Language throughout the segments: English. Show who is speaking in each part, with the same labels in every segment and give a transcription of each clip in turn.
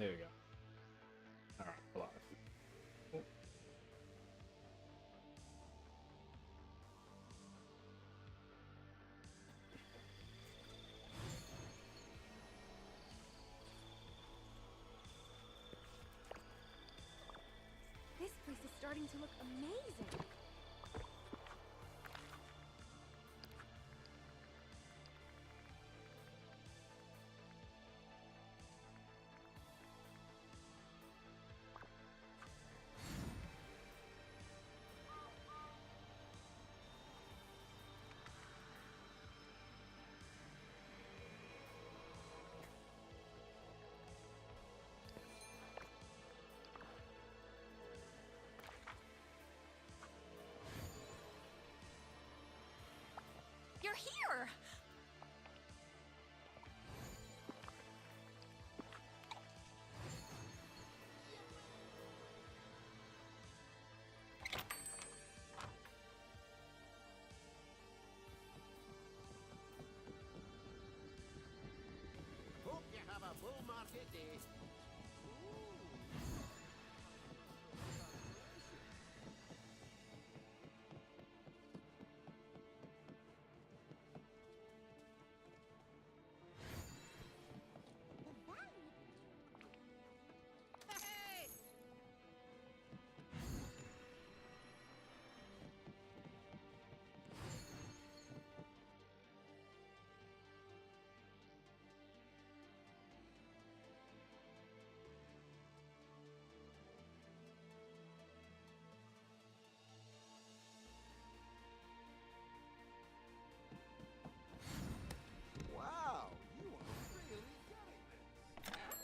Speaker 1: There we go. Alright, hold on. Oh.
Speaker 2: This place is starting to look amazing. You're here!
Speaker 3: Hope you have a bull market day. Hey! Wow, you are really getting this.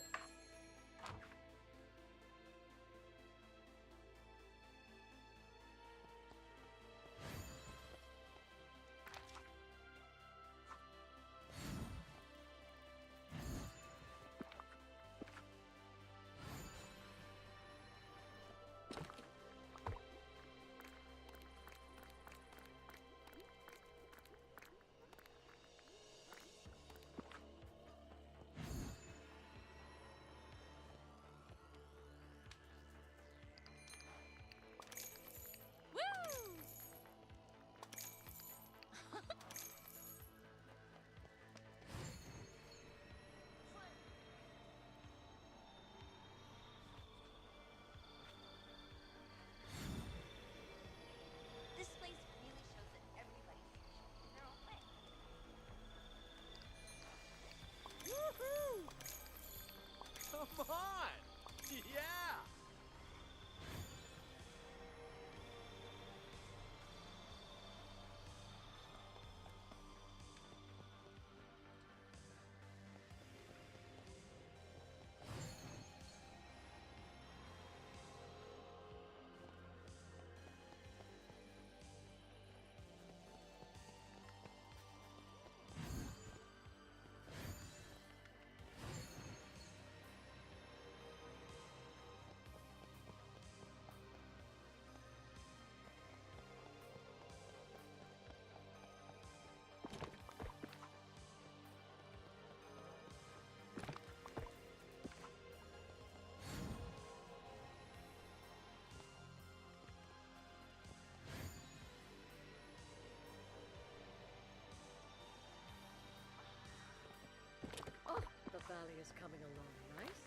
Speaker 2: Woo! This place really shows that everybody's special in their own way.
Speaker 3: Woohoo! Come on! Yeah!
Speaker 4: Oh, the valley is coming along nice.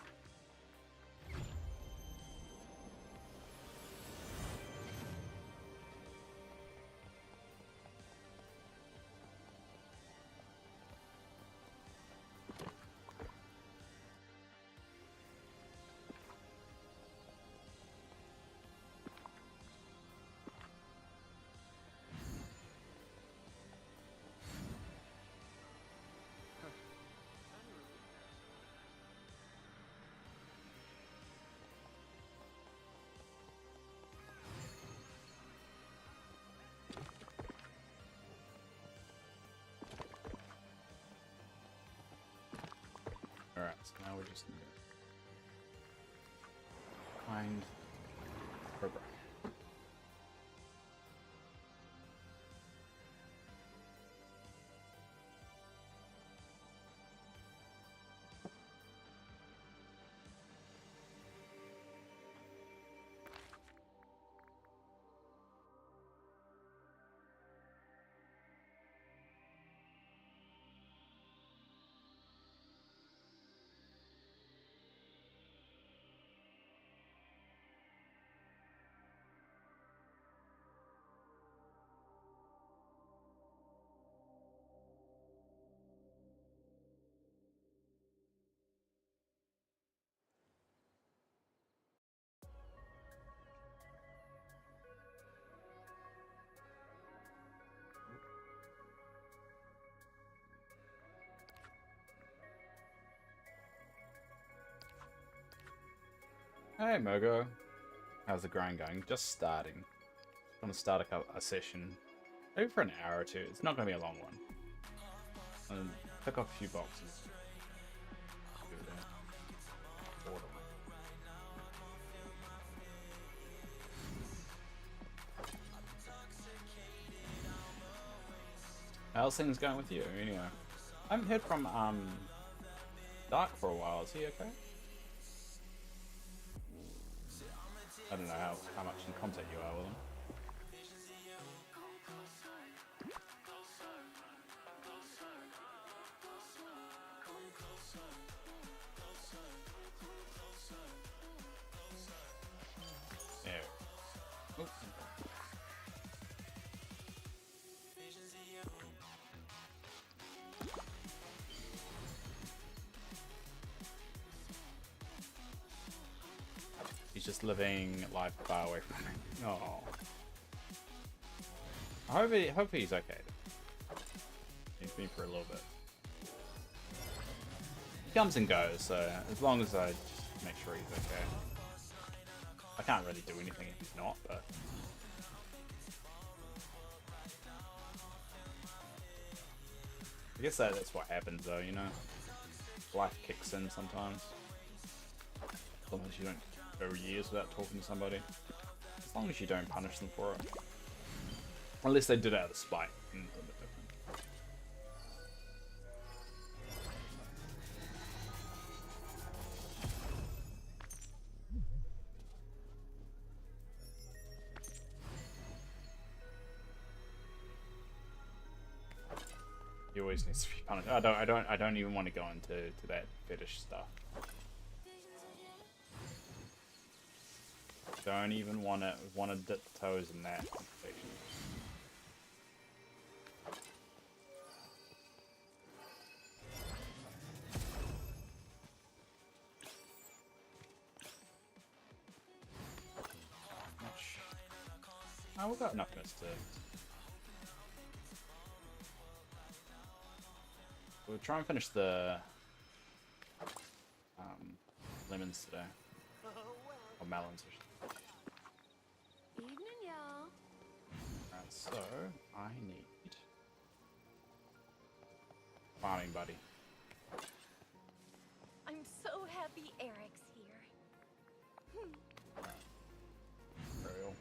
Speaker 1: Alright, so now we just need to find program. Hey Mogo, how's the grind going? Just starting. I'm gonna start a session, maybe for an hour or two. It's not gonna be a long one. And pick up a few boxes. Order. How's things going with you? Anyway, I haven't heard from Dark for a while. Is he okay? I don't know how much in contact you are with him. Yeah. Oops. He's just living life far away from me. Oh. I hope he's okay. He's been for a little bit. He comes and goes, so as long as I just make sure he's okay. I can't really do anything if he's not, but... I guess that's what happens though, you know? Life kicks in sometimes. Sometimes you don't go years without talking to somebody. As long as you don't punish them for it. Unless they did it out of spite. A bit different. He always needs to be punished. I don't even want to go into that fetish stuff. Don't even want to dip the toes in that conversation. Oh, we've got enough minutes to... We'll try and finish the lemons today. Or melons, I should say.
Speaker 2: Evening, y'all.
Speaker 1: Alright, so I need farming buddy.
Speaker 2: I'm so happy Eric's here.
Speaker 1: Burial.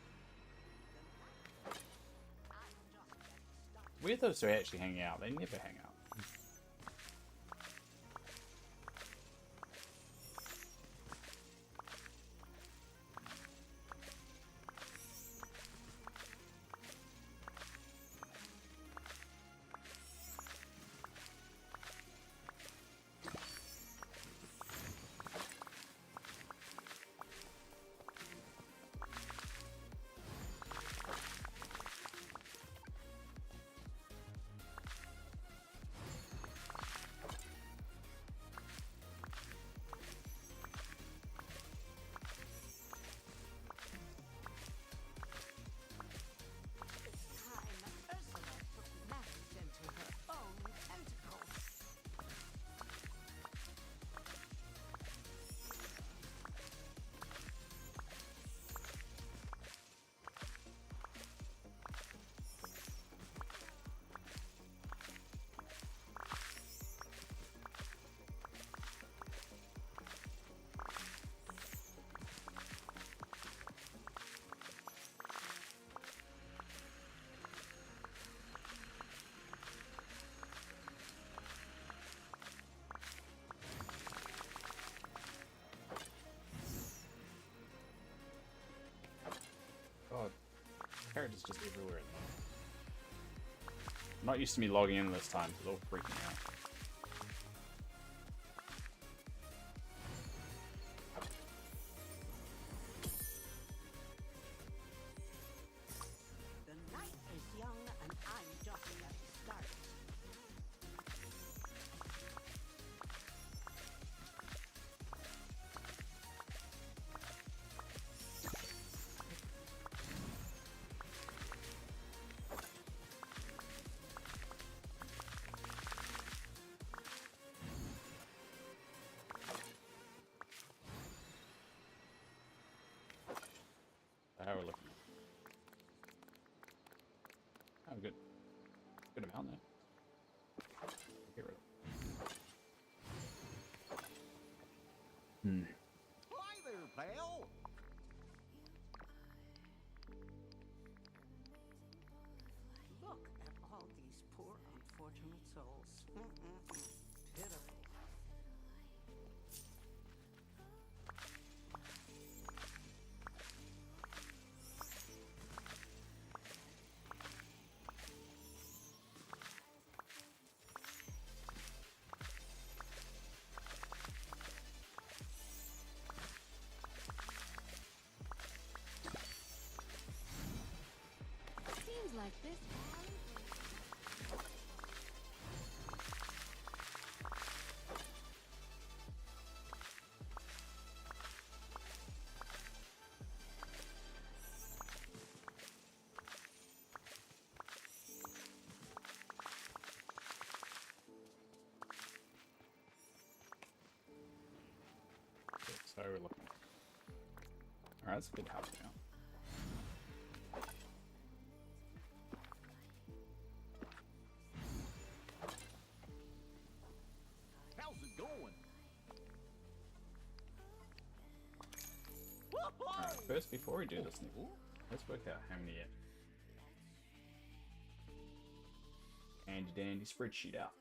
Speaker 1: Weird those two are actually hanging out. They never hang out. God, characters just everywhere at the moment. I'm not used to me logging in this time, because it's all freaking out.
Speaker 5: The night is young and I'm just getting started.
Speaker 1: how we're looking. Oh, good. Good amount there. Get rid of it.
Speaker 3: Hi there, pal.
Speaker 5: Look at all these poor, unfortunate souls. Pitiful.
Speaker 2: Seems like this
Speaker 1: So we're looking. Alright, that's a good house now.
Speaker 3: How's it going?
Speaker 1: Alright, first, before we do this, let's work out how many handy dandy spreadsheet out.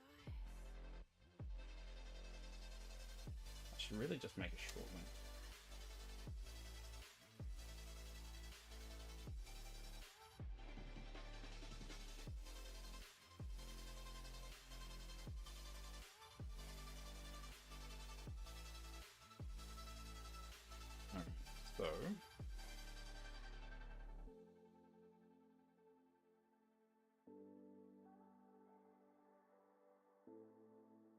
Speaker 1: I should really just make a short one. Alright, so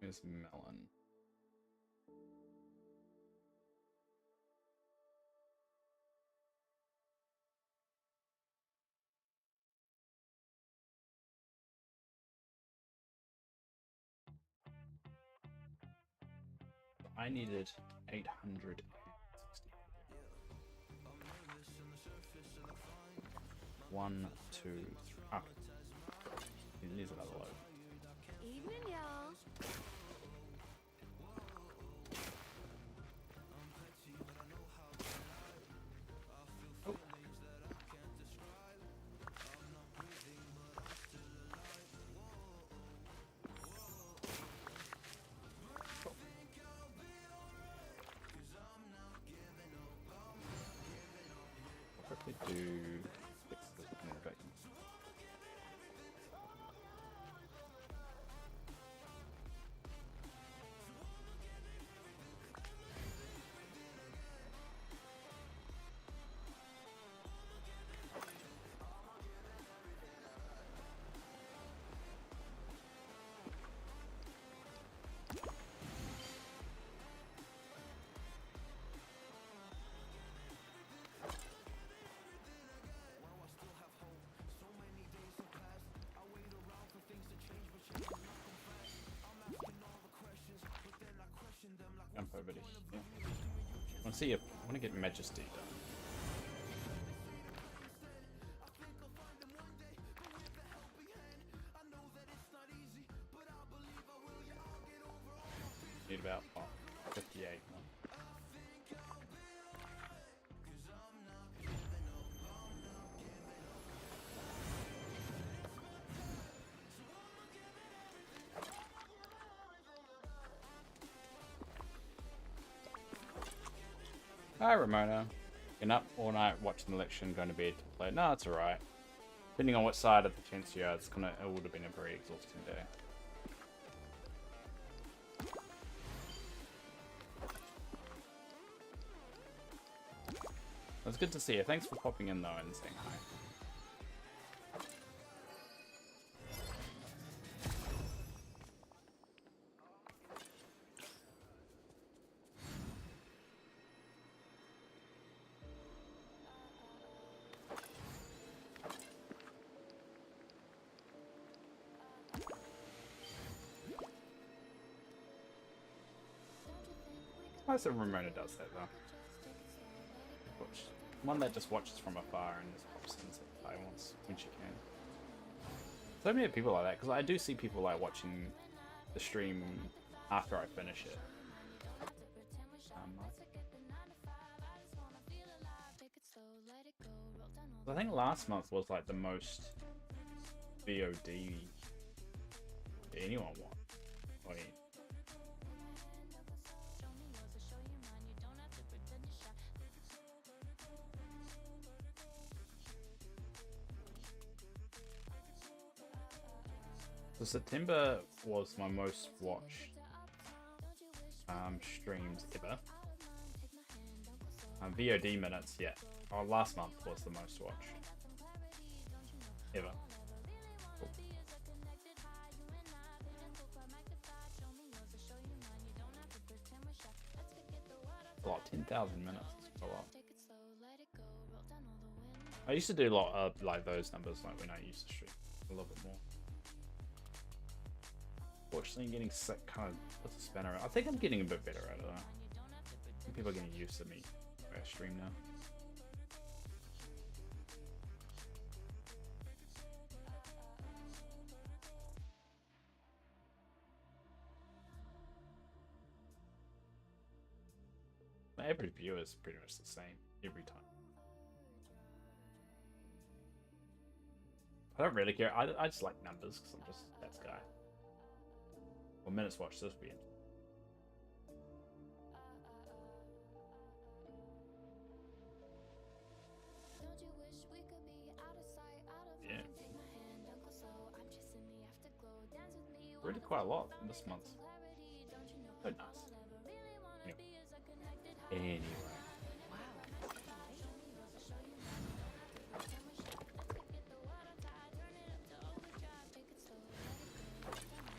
Speaker 1: here's melon. I needed 860. One, two, three. Ah, it is another load.
Speaker 2: evening, y'all.
Speaker 1: Oh. I'll quickly do fix this in a vacuum. Jump over to here. I want to see if I want to get Majesty done. Need about 58 more. Hi Ramona. Been up all night watching the election, going to bed to play. No, it's alright. Depending on what side of the fence you are, it would have been a very exhausting day. It was good to see you. Thanks for popping in though and saying hi. I said Ramona does that though. Of course. One that just watches from afar and just pops in to play once when she can. So many people like that, because I do see people like watching the stream after I finish it. I think last month was like the most VOD anyone want. Wait. So September was my most watched streams ever. VOD minutes, yeah. Oh, last month was the most watched ever. Cool. A lot, 10,000 minutes. That's a lot. I used to do a lot of like those numbers, like when I used to stream a little bit more. Fortunately, getting sick kind of puts a spanner out. I think I'm getting a bit better at it though. I think people are getting used to me where I stream now. Every viewer is pretty much the same every time. I don't really care. I just like numbers because I'm just that guy. Well, minutes watched this weekend. Yeah. Really quite a lot this month. So nice. Anyway.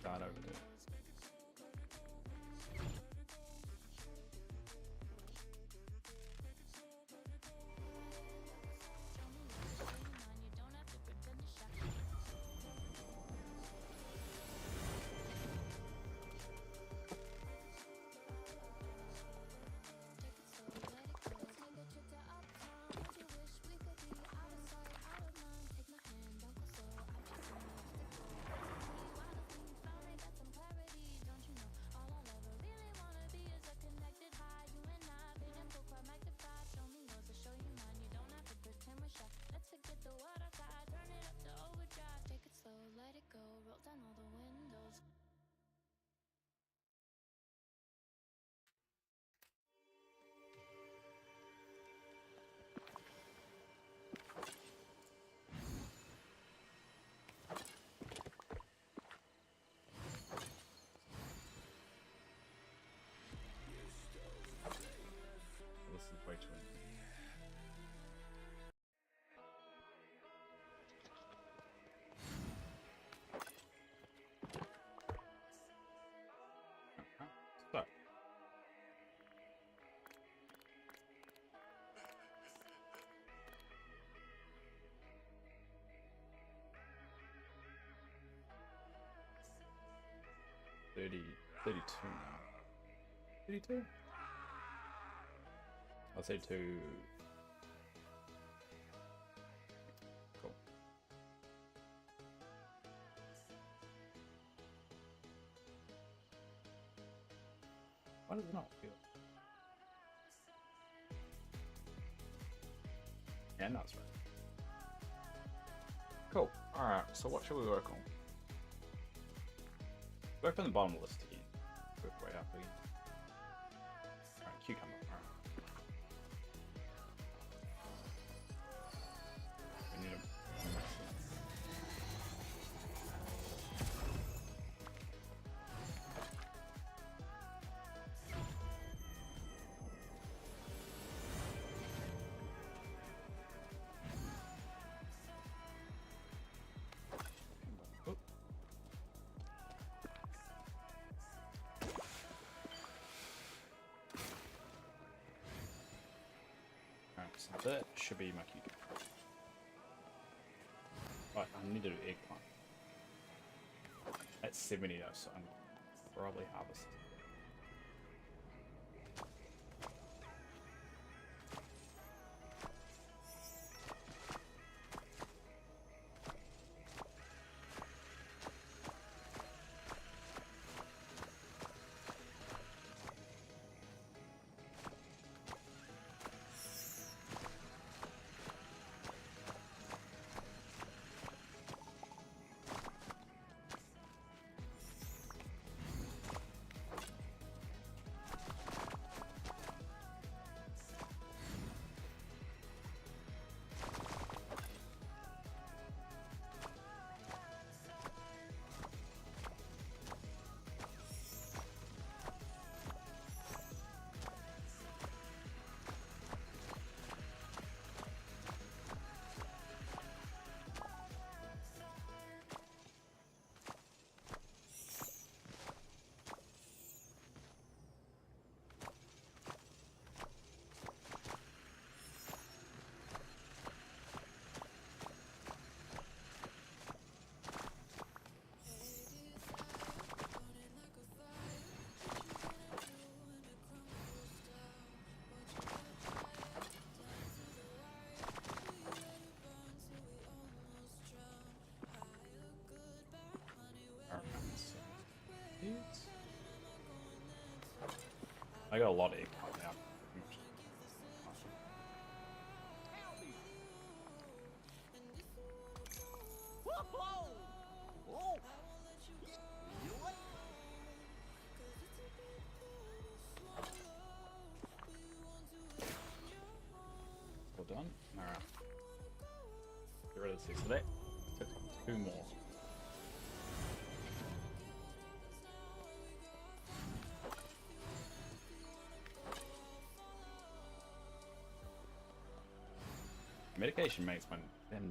Speaker 1: Start over there. This is way too easy. So. $32 now. 32? I'll say 2. Cool. Why does it not feel? Yeah, no, that's right. Cool. Alright, so what should we work on? Work on the bottom list again. Work way up again. Alright, cucumber. Alright. We need a oh. Alright, so that should be my cucumber. Right, I need to do eggplant. That's 70 though, so I'm probably harvest. got a lot of egg now.
Speaker 3: Whoa! Whoa! You know what?
Speaker 1: Well done. Alright. Get rid of 6 of that. Took 2 more. Medication makes my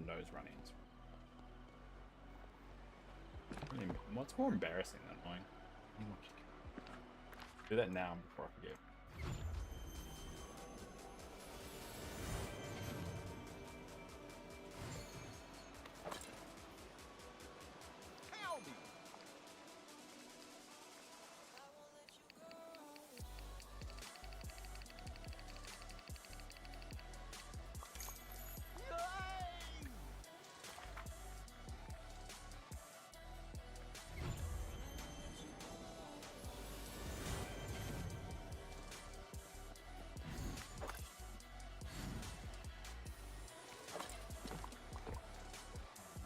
Speaker 1: nose run ends. Really, what's more embarrassing than annoying? Do that now before I forget.
Speaker 3: Tell me. Yay!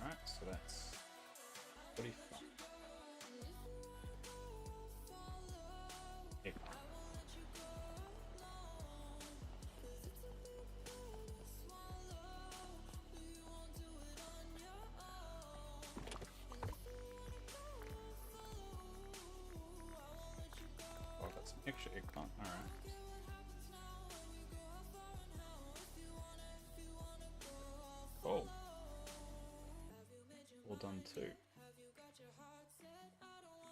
Speaker 1: Alright, so that's 45. Yeah. Oh, I've got some extra eggplant. Alright. Oh. Well done too.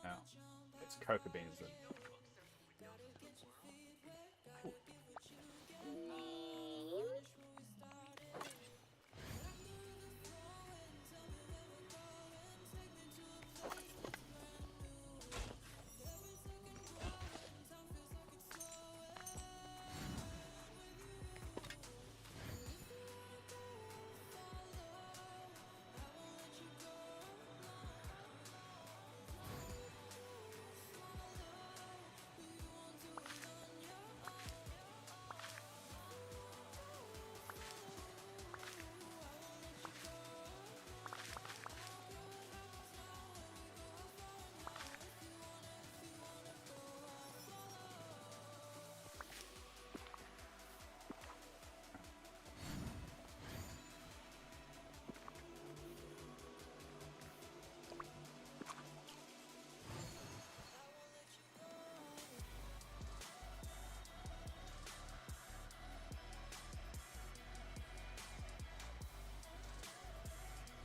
Speaker 1: Now, it's cocoa beans then.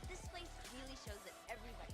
Speaker 2: This place really shows that everybody.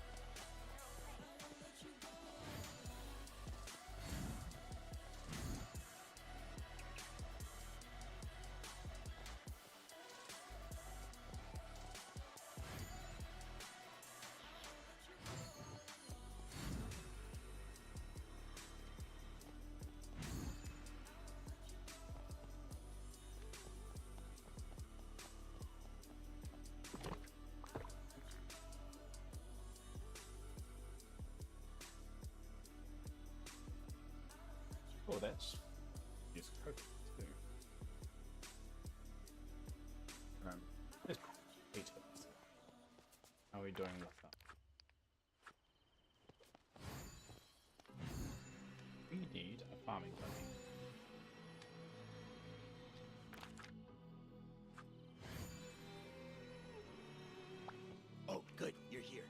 Speaker 1: Oh, that's use cocoa too. Let's eat it. How are we doing with that? We need a farming buddy.
Speaker 3: Oh, good. You're here.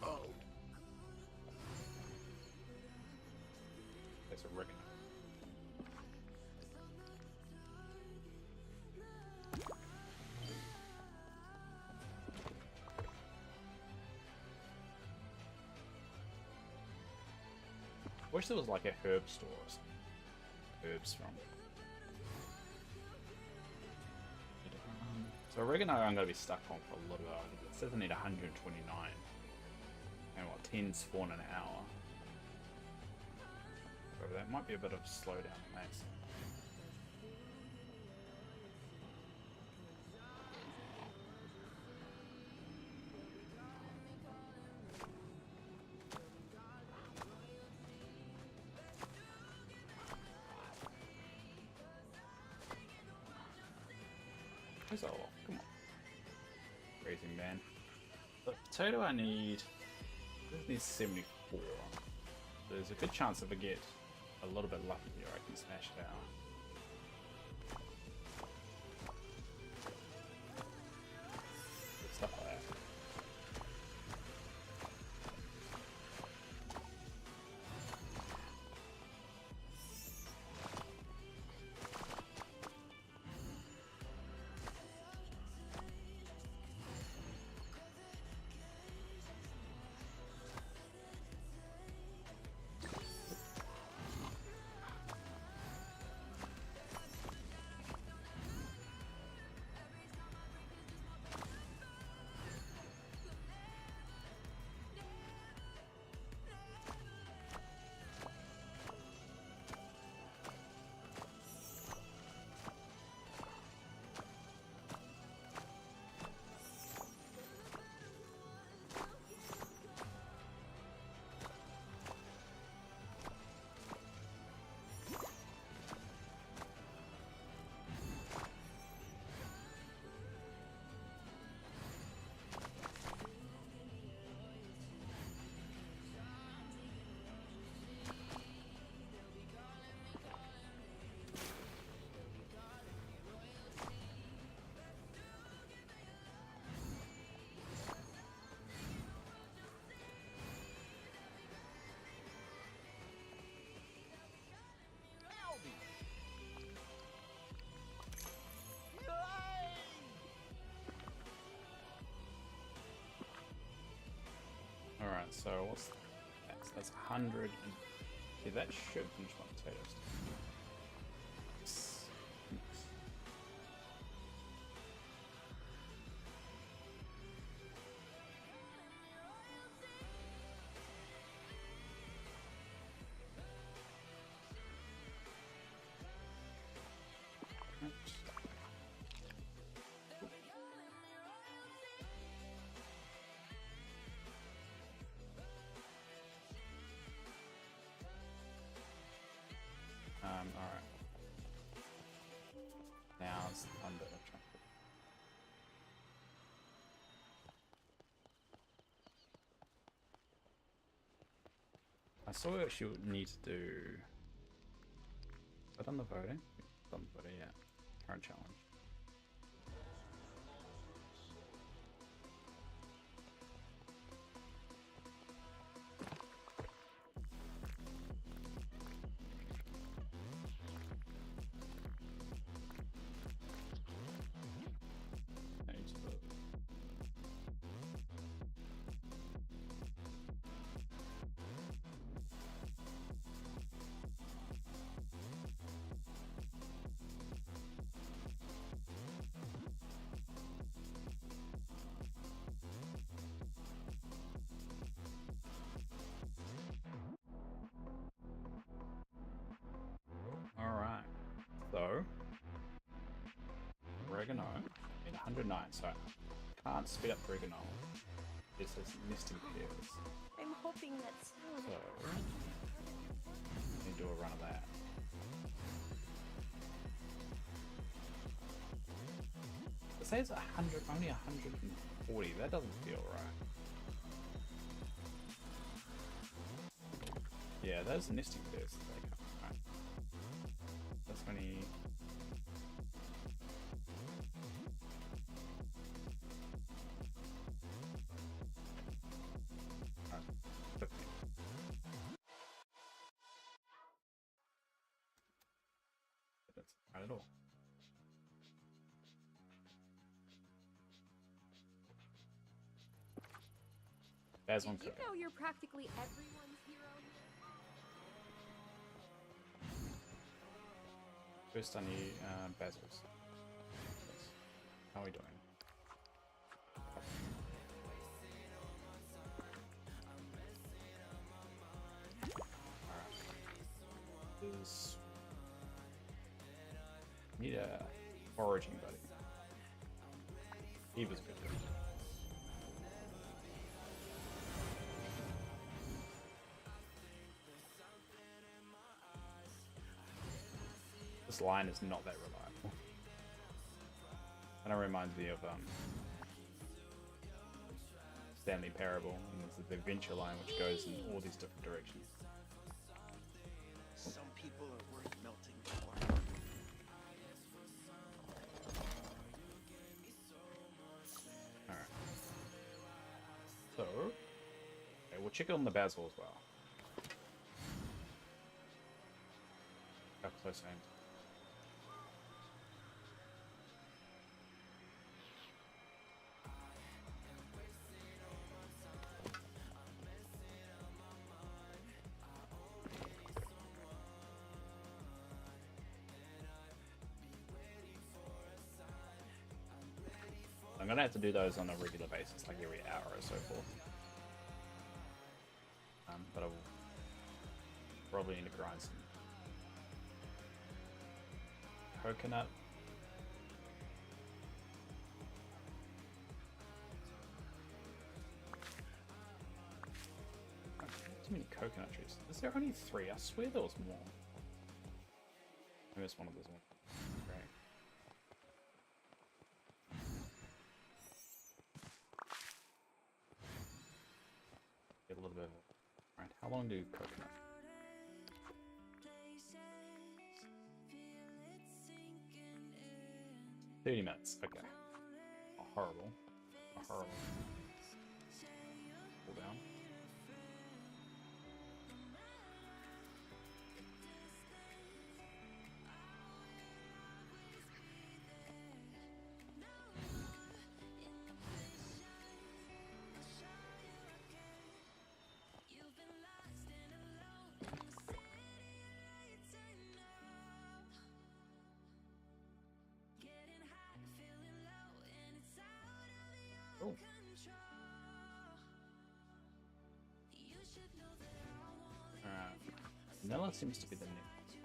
Speaker 3: Oh.
Speaker 1: There's a oregano. Wish there was like a herb store or something. Herbs from. So oregano I'm going to be stuck on for a little bit. It says I need 129. And what, 10 spawn an hour. So that might be a bit of a slowdown on that. Where's that all? Come on. Crazy man. The potato I need 74. There's a good chance if I get a little bit lucky here, I can smash it out. Stuff like that. Alright, so what's that? That's 100 and... Yeah, that should finish my potatoes. Yes. Right. Alright. Now it's under the truck. I saw what she would need to do. Is that on the voting? Done the voting, yeah. Current challenge. Alright, so oregano in 109, so I can't speed up oregano. It says misting pears.
Speaker 2: I'm hoping that's
Speaker 1: So let me do a run of that. It says 100, only 140. That doesn't feel right. Yeah, those nesting pears. They come right. That's only. Oh, 50. That's not at all. There's one
Speaker 2: Did you
Speaker 1: cooker.
Speaker 2: know you're practically everyone's hero here?
Speaker 1: First I need basils. How are we doing? Alright. Is need a foraging buddy. He was good. This line is not that reliable. Kind of reminds me of Stanley Parable, and there's the adventure line which goes in all these different directions.
Speaker 3: Some people are worth melting for.
Speaker 1: Alright. So, okay, we'll check on the basil as well. How close I am. I'm gonna have to do those on a regular basis, like every hour or so forth. But I will probably need to grind some coconut. Too many coconut trees. Is there only 3? I swear there was more. Maybe it's one of those ones. Great. Get a little bit of it. Alright, how long do coconut? 30 minutes, okay. Oh, horrible. Oh, horrible. Pull down. Oh. Alright. Vanilla seems to be the next.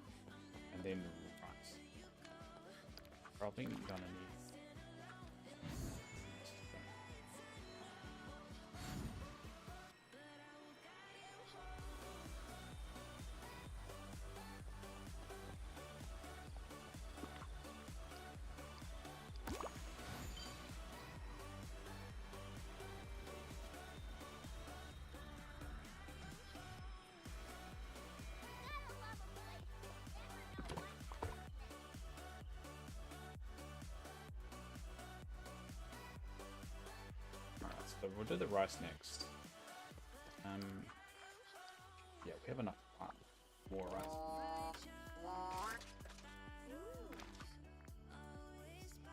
Speaker 1: And then rice. Probably gonna need. So we'll do the rice next. Yeah, we have enough more rice.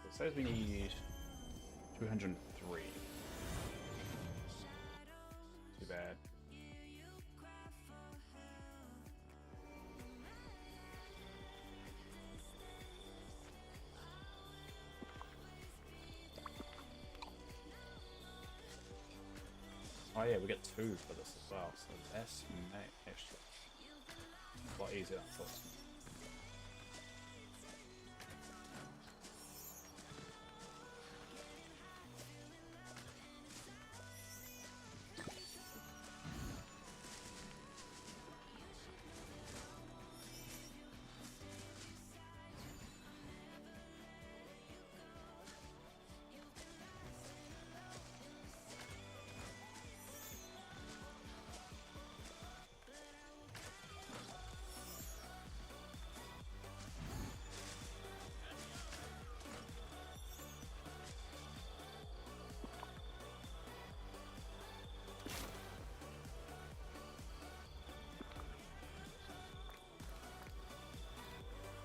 Speaker 1: It says we need 203. Too bad. Oh yeah, we get 2 for this as well, so that's extra. A lot easier than I thought.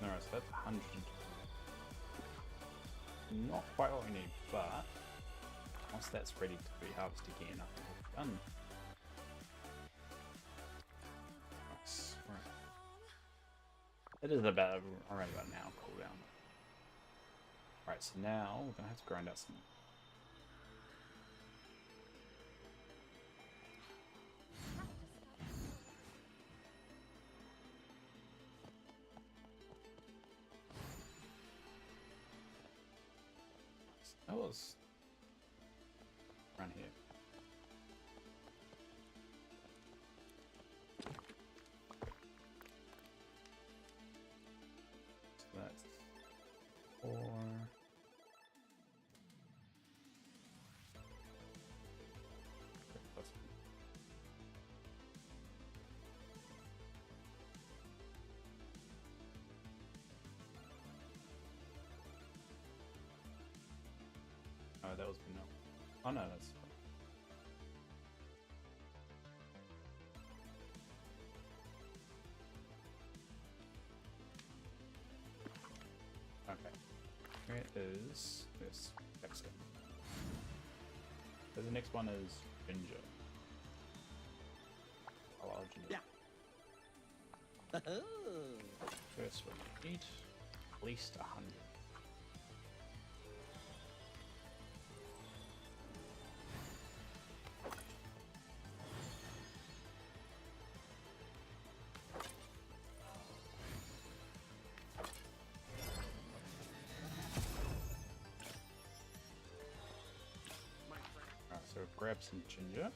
Speaker 1: Alright, so that's 100. Not quite what we need, but once that's ready to be harvested again, I think we're done. Nice. Right. It is about around about an hour cooldown. Alright, so now we're gonna have to grind out some. That was around here. So that's 4. that was vanilla. Oh no, that's... Okay. Where is this Mexican? So the next one is ginger. A lot of ginger. First we need at least 100. Alright, so grab some ginger.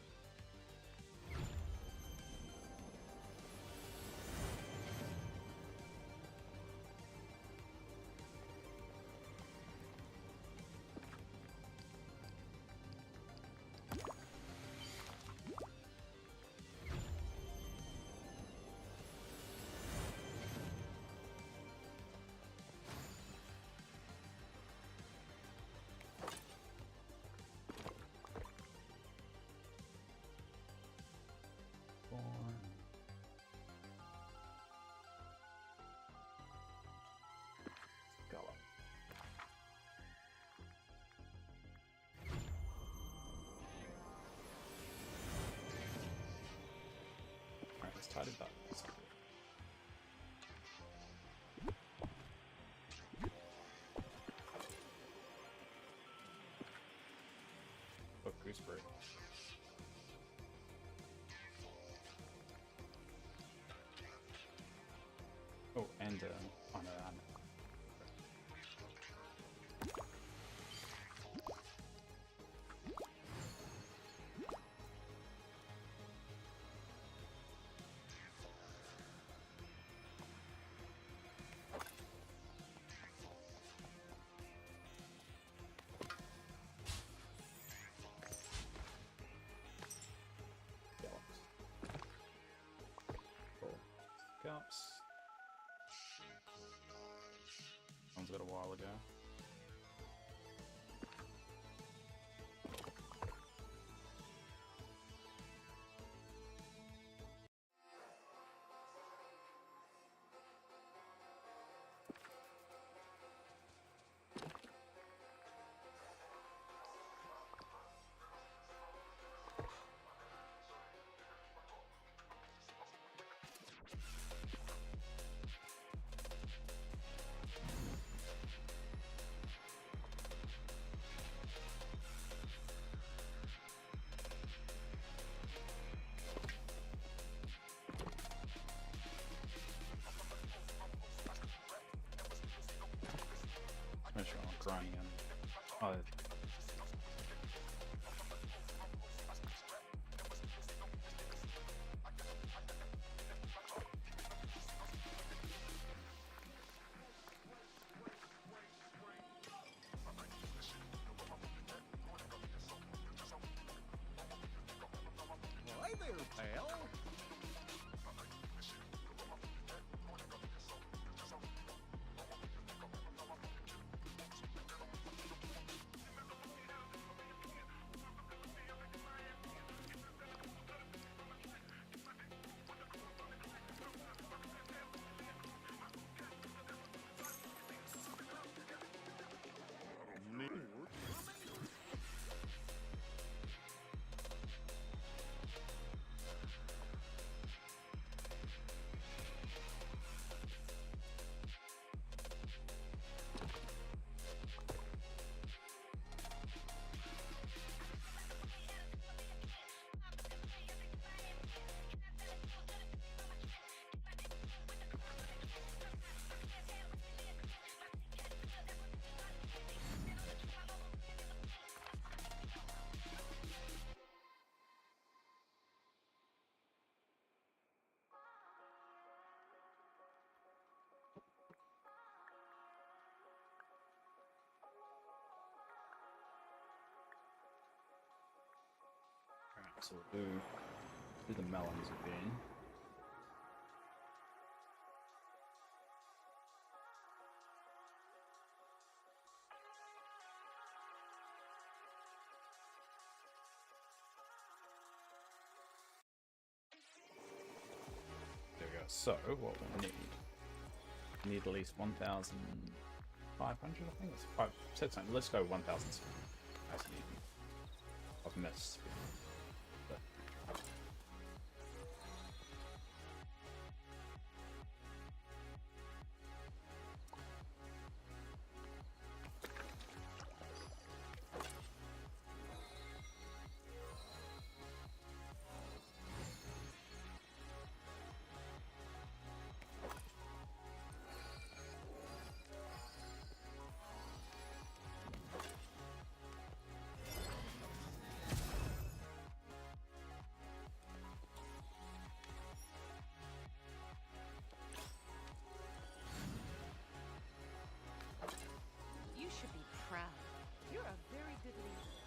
Speaker 1: Scallop. Alright, let's tidy it up. Oh, gooseberry. Oh, and oh no, I'm... Cool. Cups. One's got a while ago. Make sure I'm not grinding in. Oh,
Speaker 3: Hi there, pal.
Speaker 1: alright, so we'll do the melons again. So what we'll need at least 1,500. I think it's 5. Said something. Let's go 1,000. I've missed. But
Speaker 5: You should be proud. You're a very good leader.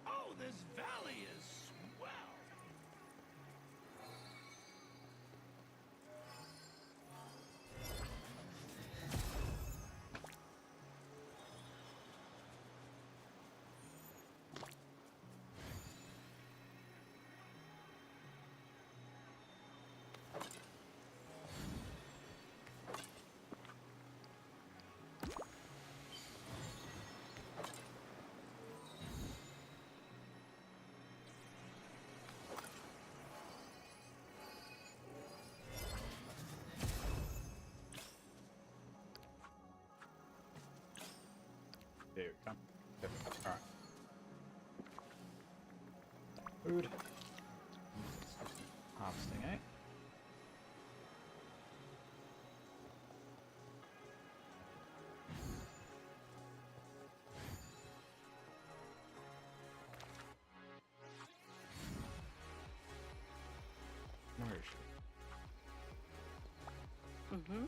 Speaker 3: Oh, this valley is swell.
Speaker 1: there we go. Alright. Food. Harvesting, eh? Nourish.
Speaker 5: Mm-hmm.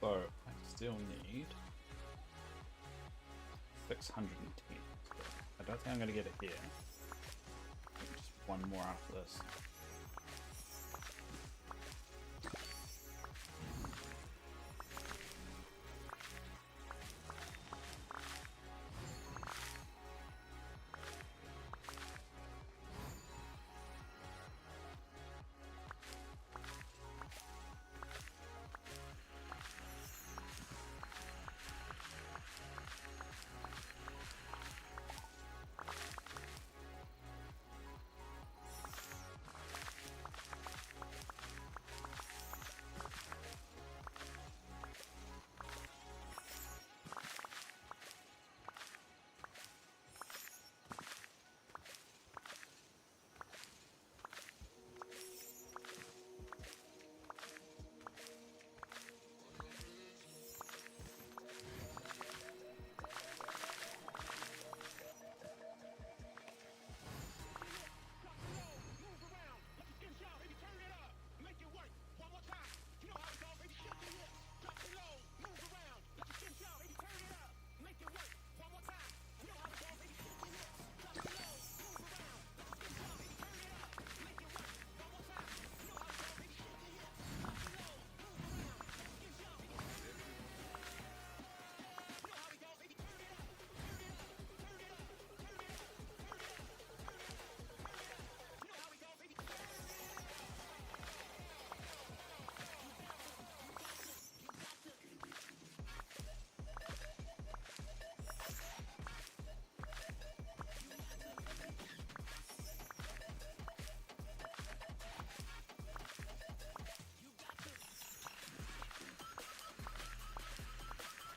Speaker 1: So I still need 610. I don't think I'm gonna get it here. Just one more after this.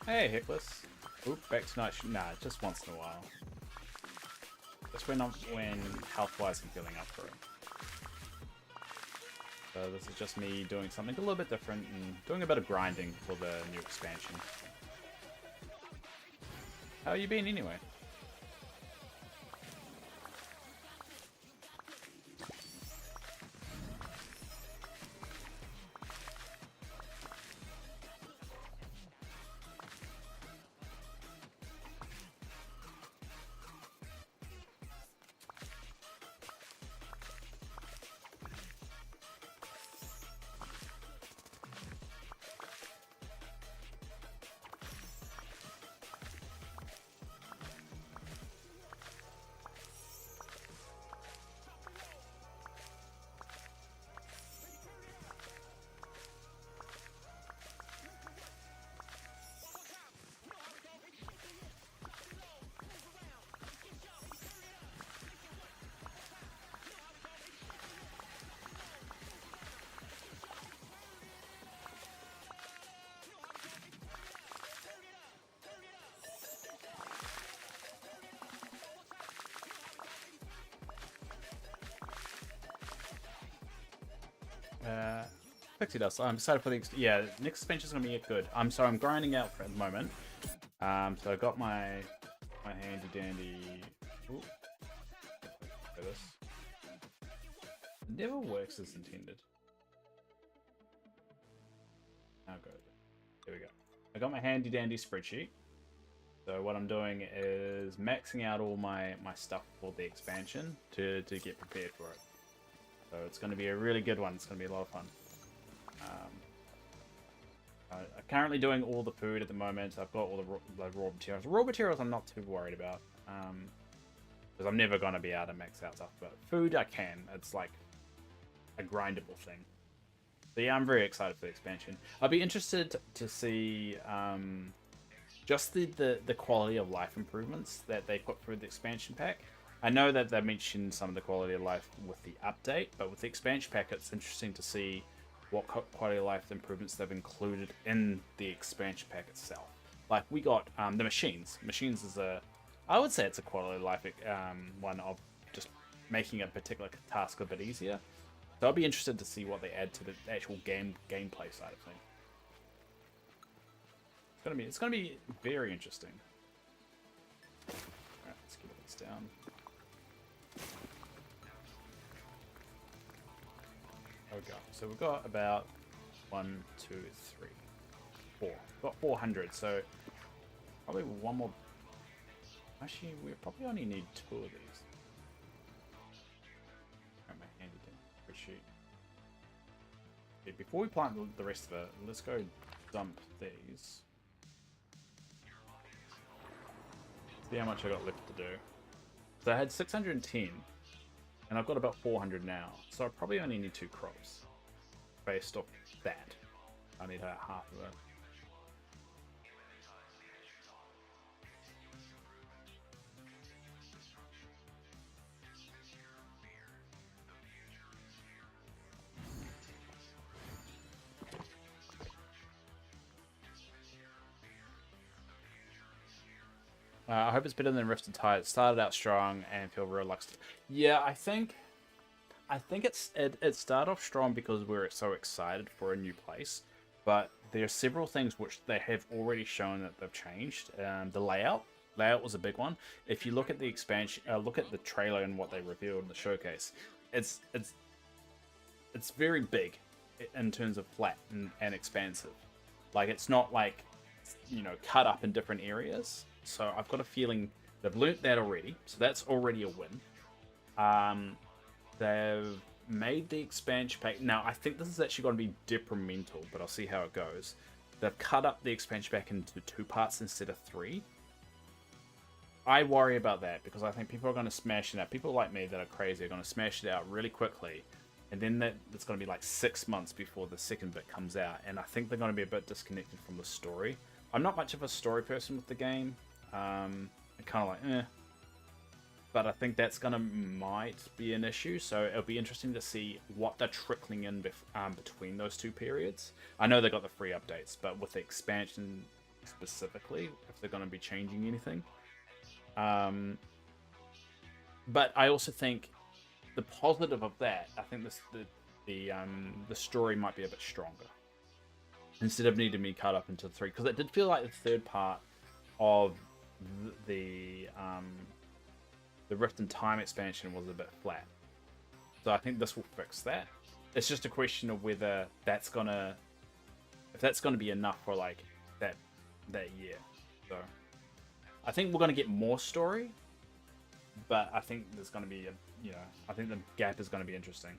Speaker 1: Hey, Hickless. Oop, back to night. Nah, just once in a while. Just when health-wise I'm feeling up for it. So this is just me doing something a little bit different and doing a bit of grinding for the new expansion. How you been anyway? Pixie dust. I'm excited for the next expansion's gonna be good. I'm grinding out for at the moment. So I got my handy dandy. Ooh. For this. It never works as intended. Now go. There we go. I got my handy dandy spreadsheet. So what I'm doing is maxing out all my stuff for the expansion to get prepared for it. So it's going to be a really good one. It's going to be a lot of fun. I'm currently doing all the food at the moment. So I've got all the raw materials. Raw materials I'm not too worried about. Because I'm never going to be able to max out stuff. But food I can. It's like a grindable thing. So yeah, I'm very excited for the expansion. I'll be interested to see just the quality of life improvements that they put through the expansion pack. I know that they mentioned some of the quality of life with the update, but with the expansion pack, it's interesting to see what quality of life improvements they've included in the expansion pack itself. Like we got the machines. Machines is I would say it's a quality of life one of just making a particular task a bit easier. So I'll be interested to see what they add to the actual gameplay side of things. It's gonna be very interesting. Alright, let's get this down. Okay, so we've got about 1, 2, 3, 4. We've got 400, so probably one more. Actually, we probably only need 2 of these. Got my handy spreadsheet. Okay, before we plant the rest of it, let's go dump these. See how much I got left to do. So I had 610, and I've got about 400 now. So I probably only need 2 crops. Based off that, I need half of it. I hope it's better than Rift and Tide. It started out strong and feel relaxed. Yeah, I think it started off strong because we're so excited for a new place, but there are several things which they have already shown that they've changed. The layout was a big one. If you look at the expansion, look at the trailer and what they revealed in the showcase, it's very big in terms of flat and expansive. Like it's not like, you know, cut up in different areas. So I've got a feeling they've learnt that already. So that's already a win. They've made the expansion pack. Now, I think this is actually going to be detrimental, but I'll see how it goes. They've cut up the expansion pack into 2 parts instead of 3. I worry about that because I think people are going to smash it out. People like me that are crazy are going to smash it out really quickly. And then it's going to be like 6 months before the second bit comes out. And I think they're going to be a bit disconnected from the story. I'm not much of a story person with the game. I'm kind of like, eh. But I think that's might be an issue. So it'll be interesting to see what they're trickling in between those 2 periods. I know they got the free updates, but with the expansion specifically, if they're going to be changing anything. But I also think the positive of that, I think the story might be a bit stronger instead of needing to be cut up into 3, because it did feel like the third part of the Rift and Time expansion was a bit flat. So I think this will fix that. It's just a question of whether if that's gonna be enough for like that year. So I think we're gonna get more story, but I think there's gonna be I think the gap is gonna be interesting.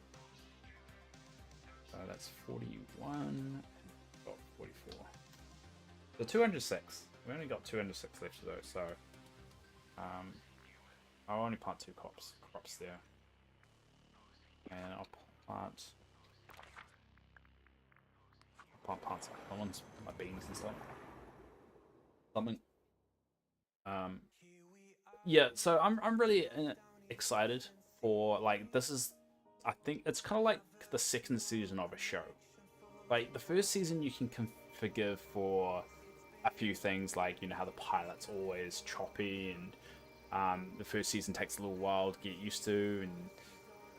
Speaker 1: So that's 41. 44. So 206. We only got 206 left though, so I'll only plant 2 crops there. And I'll plant some other ones, like beans and stuff. Something. Yeah, so I'm really excited for, like, this is, I think it's kind of like the second season of a show. Like, the first season you can forgive for a few things, like, you know, how the pilot's always choppy, and the first season takes a little while to get used to, and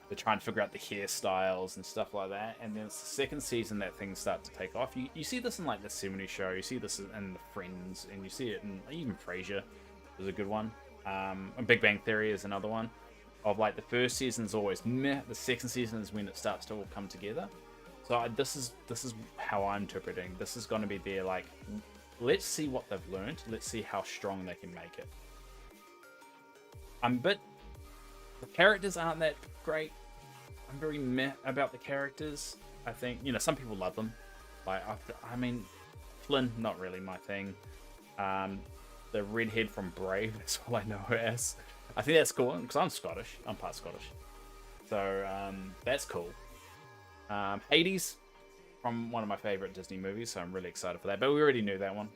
Speaker 1: they're trying to figure out the hairstyles and stuff like that. And then it's the second season that things start to take off. You see this in like the 70s show, you see this in the Friends, and you see it in even Frasier is a good one. And Big Bang Theory is another one. Of like the first season is always meh, the second season is when it starts to all come together. So this is how I'm interpreting. This is going to be their like, let's see what they've learned. Let's see how strong they can make it. But the characters aren't that great. I'm very meh about the characters. I think, you know, some people love them. Like, I mean, Flynn, not really my thing. The redhead from Brave, that's all I know her as. I think that's cool, because I'm Scottish. I'm part Scottish. So, that's cool. Hades, from one of my favorite Disney movies, so I'm really excited for that. But we already knew that one.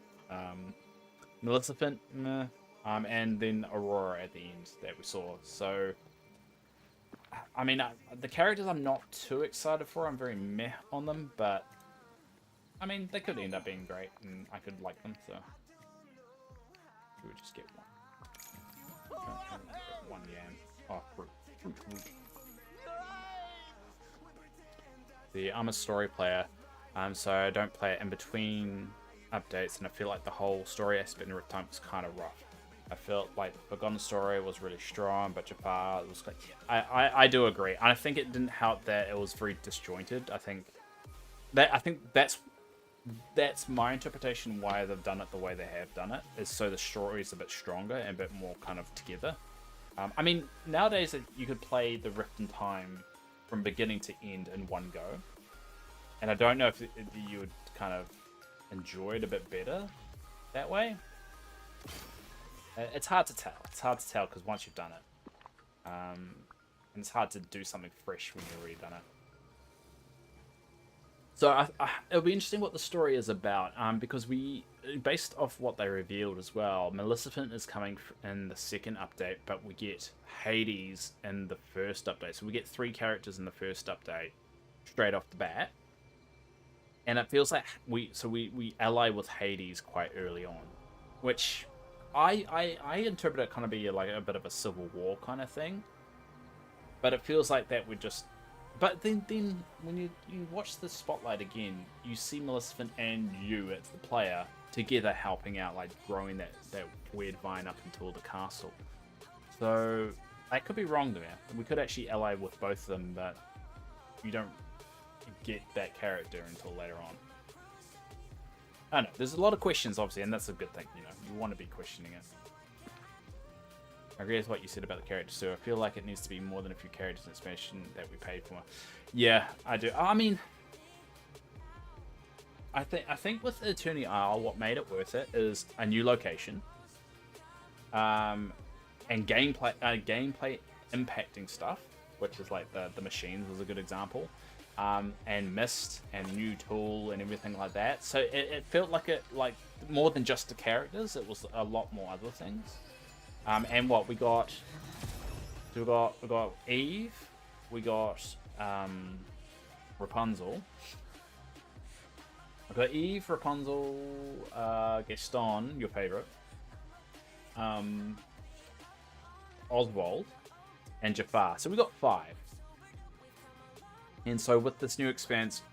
Speaker 1: Maleficent, meh. And then Aurora at the end that we saw. So, I mean, the characters I'm not too excited for. I'm very meh on them, but I mean, they could end up being great, and I could like them. So, we would just get one. One yam. Oh, fruit. I'm a story player, so I don't play it in between updates, and I feel like the whole story aspect in Riptide was kind of rough. I felt like Forgotten Story was really strong, but Jafar was like, I do agree. I think it didn't help that it was very disjointed. I think that's my interpretation why they've done it the way they have done it, is so the story is a bit stronger and a bit more kind of together. I mean, nowadays you could play the Rift in Time from beginning to end in one go, and I don't know if you would kind of enjoy it a bit better that way. It's hard to tell. It's hard to tell because once you've done it, and it's hard to do something fresh when you've already done it. So it'll be interesting what the story is about, because based off what they revealed as well, Maleficent is coming in the second update, but we get Hades in the first update. So we get 3 characters in the first update straight off the bat, and it feels like we ally with Hades quite early on, which I interpret it kind of be like a bit of a civil war kind of thing, but it feels like that would just. But then when you watch the spotlight again, you see Maleficent and you as the player together helping out, like growing that weird vine up until the castle. So I could be wrong there. We could actually ally with both of them, but you don't get that character until later on. I don't know. There's a lot of questions, obviously, and that's a good thing. You know, you want to be questioning it. I agree with what you said about the characters, so I feel like it needs to be more than a few characters in expansion that we paid for. Yeah, I do. I mean, I think with Eternity Isle, what made it worth it is a new location, and gameplay impacting stuff, which is like the machines was a good example, and Mist and new tool and everything like that. So it felt like more than just the characters. It was a lot more other things. And what we got? We got Eve. We got Rapunzel. We got Eve, Rapunzel, Gaston, your favorite, Oswald, and Jafar. So we got 5. And so with this new expansion,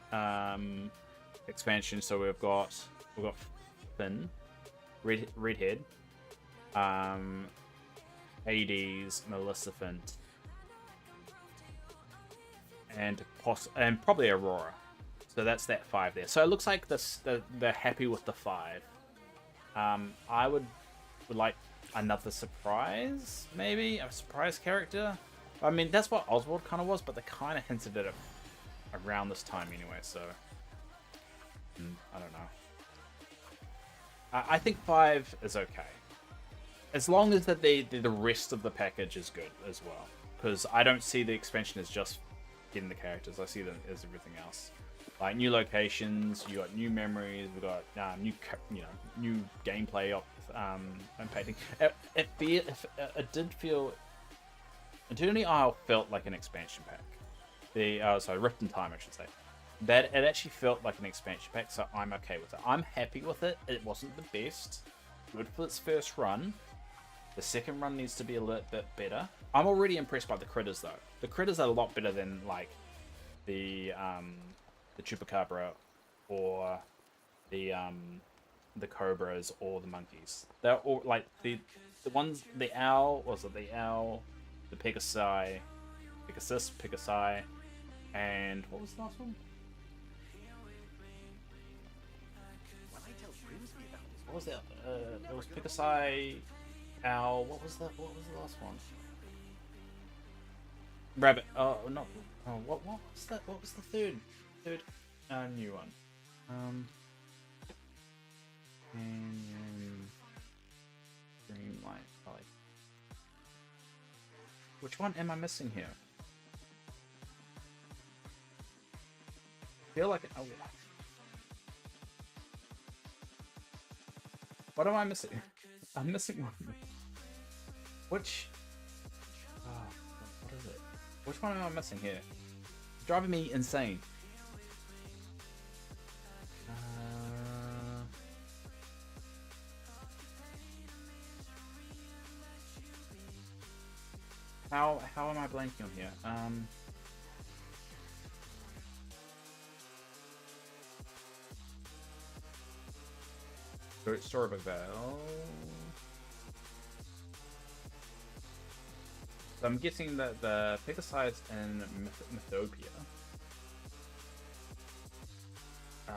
Speaker 1: so we've got Finn, Redhead, Hades, Maleficent, and probably Aurora. So that's that 5 there. So it looks like they're happy with the 5. I would like another surprise, maybe a surprise character. I mean, that's what Oswald kind of was, but they kind of hinted at it around this time anyway. So I don't know. I think 5 is okay. As long as that the rest of the package is good as well, because I don't see the expansion as just getting the characters. I see them as everything else, like new locations. You got new memories. We got new gameplay impacting. It did feel. Eternity Isle felt like an expansion pack. Rift in Time, I should say. That it actually felt like an expansion pack, so I'm okay with it. I'm happy with it. It wasn't the best. Good for its first run. The second run needs to be a little bit better. I'm already impressed by the critters though. The critters are a lot better than like the chupacabra or the cobras or the monkeys. They're all like the ones, the owl, was it the owl, the Pegasi, and what was the last one? What was that? It was Pegasi, owl. What was that? What was the last one? Rabbit. Oh, not. Oh, what was that? What was the third new one? Dreamlight. Oh, which one am I missing here? I feel like oh, what am I missing? I'm missing one. Which? Oh, what is it? Which one am I missing here? It's driving me insane. How am I blanking on here? Storybook Vale. So I'm guessing that the Pegasides in Mythopia.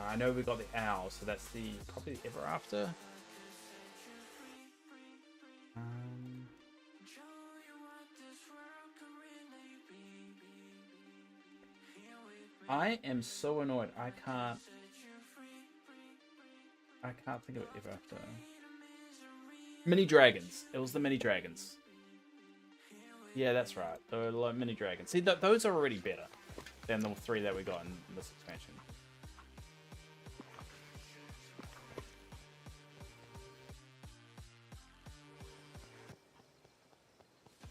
Speaker 1: I know we got the owl, so that's the probably the Ever After. I am so annoyed. I can't think of it Ever After. Mini dragons. It was the mini dragons. Yeah, that's right. The like, mini dragons. See, those are already better than the 3 that we got in this expansion.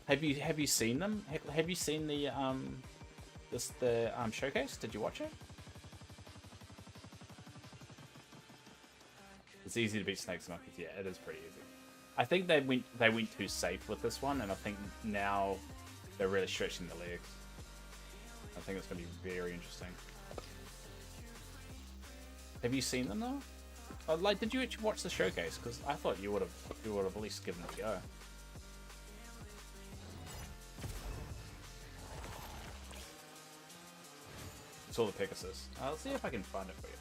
Speaker 1: Have you seen them? Have you seen the showcase? Did you watch it? It's easy to beat snakes and monkeys. Yeah, it is pretty easy. I think they went too safe with this one, and I think now they're really stretching the legs. I think it's going to be very interesting. Have you seen them though? Oh, like, did you actually watch the showcase? Because I thought you would have at least given it a go. It's all the Pegasus. Let's see if I can find it for you.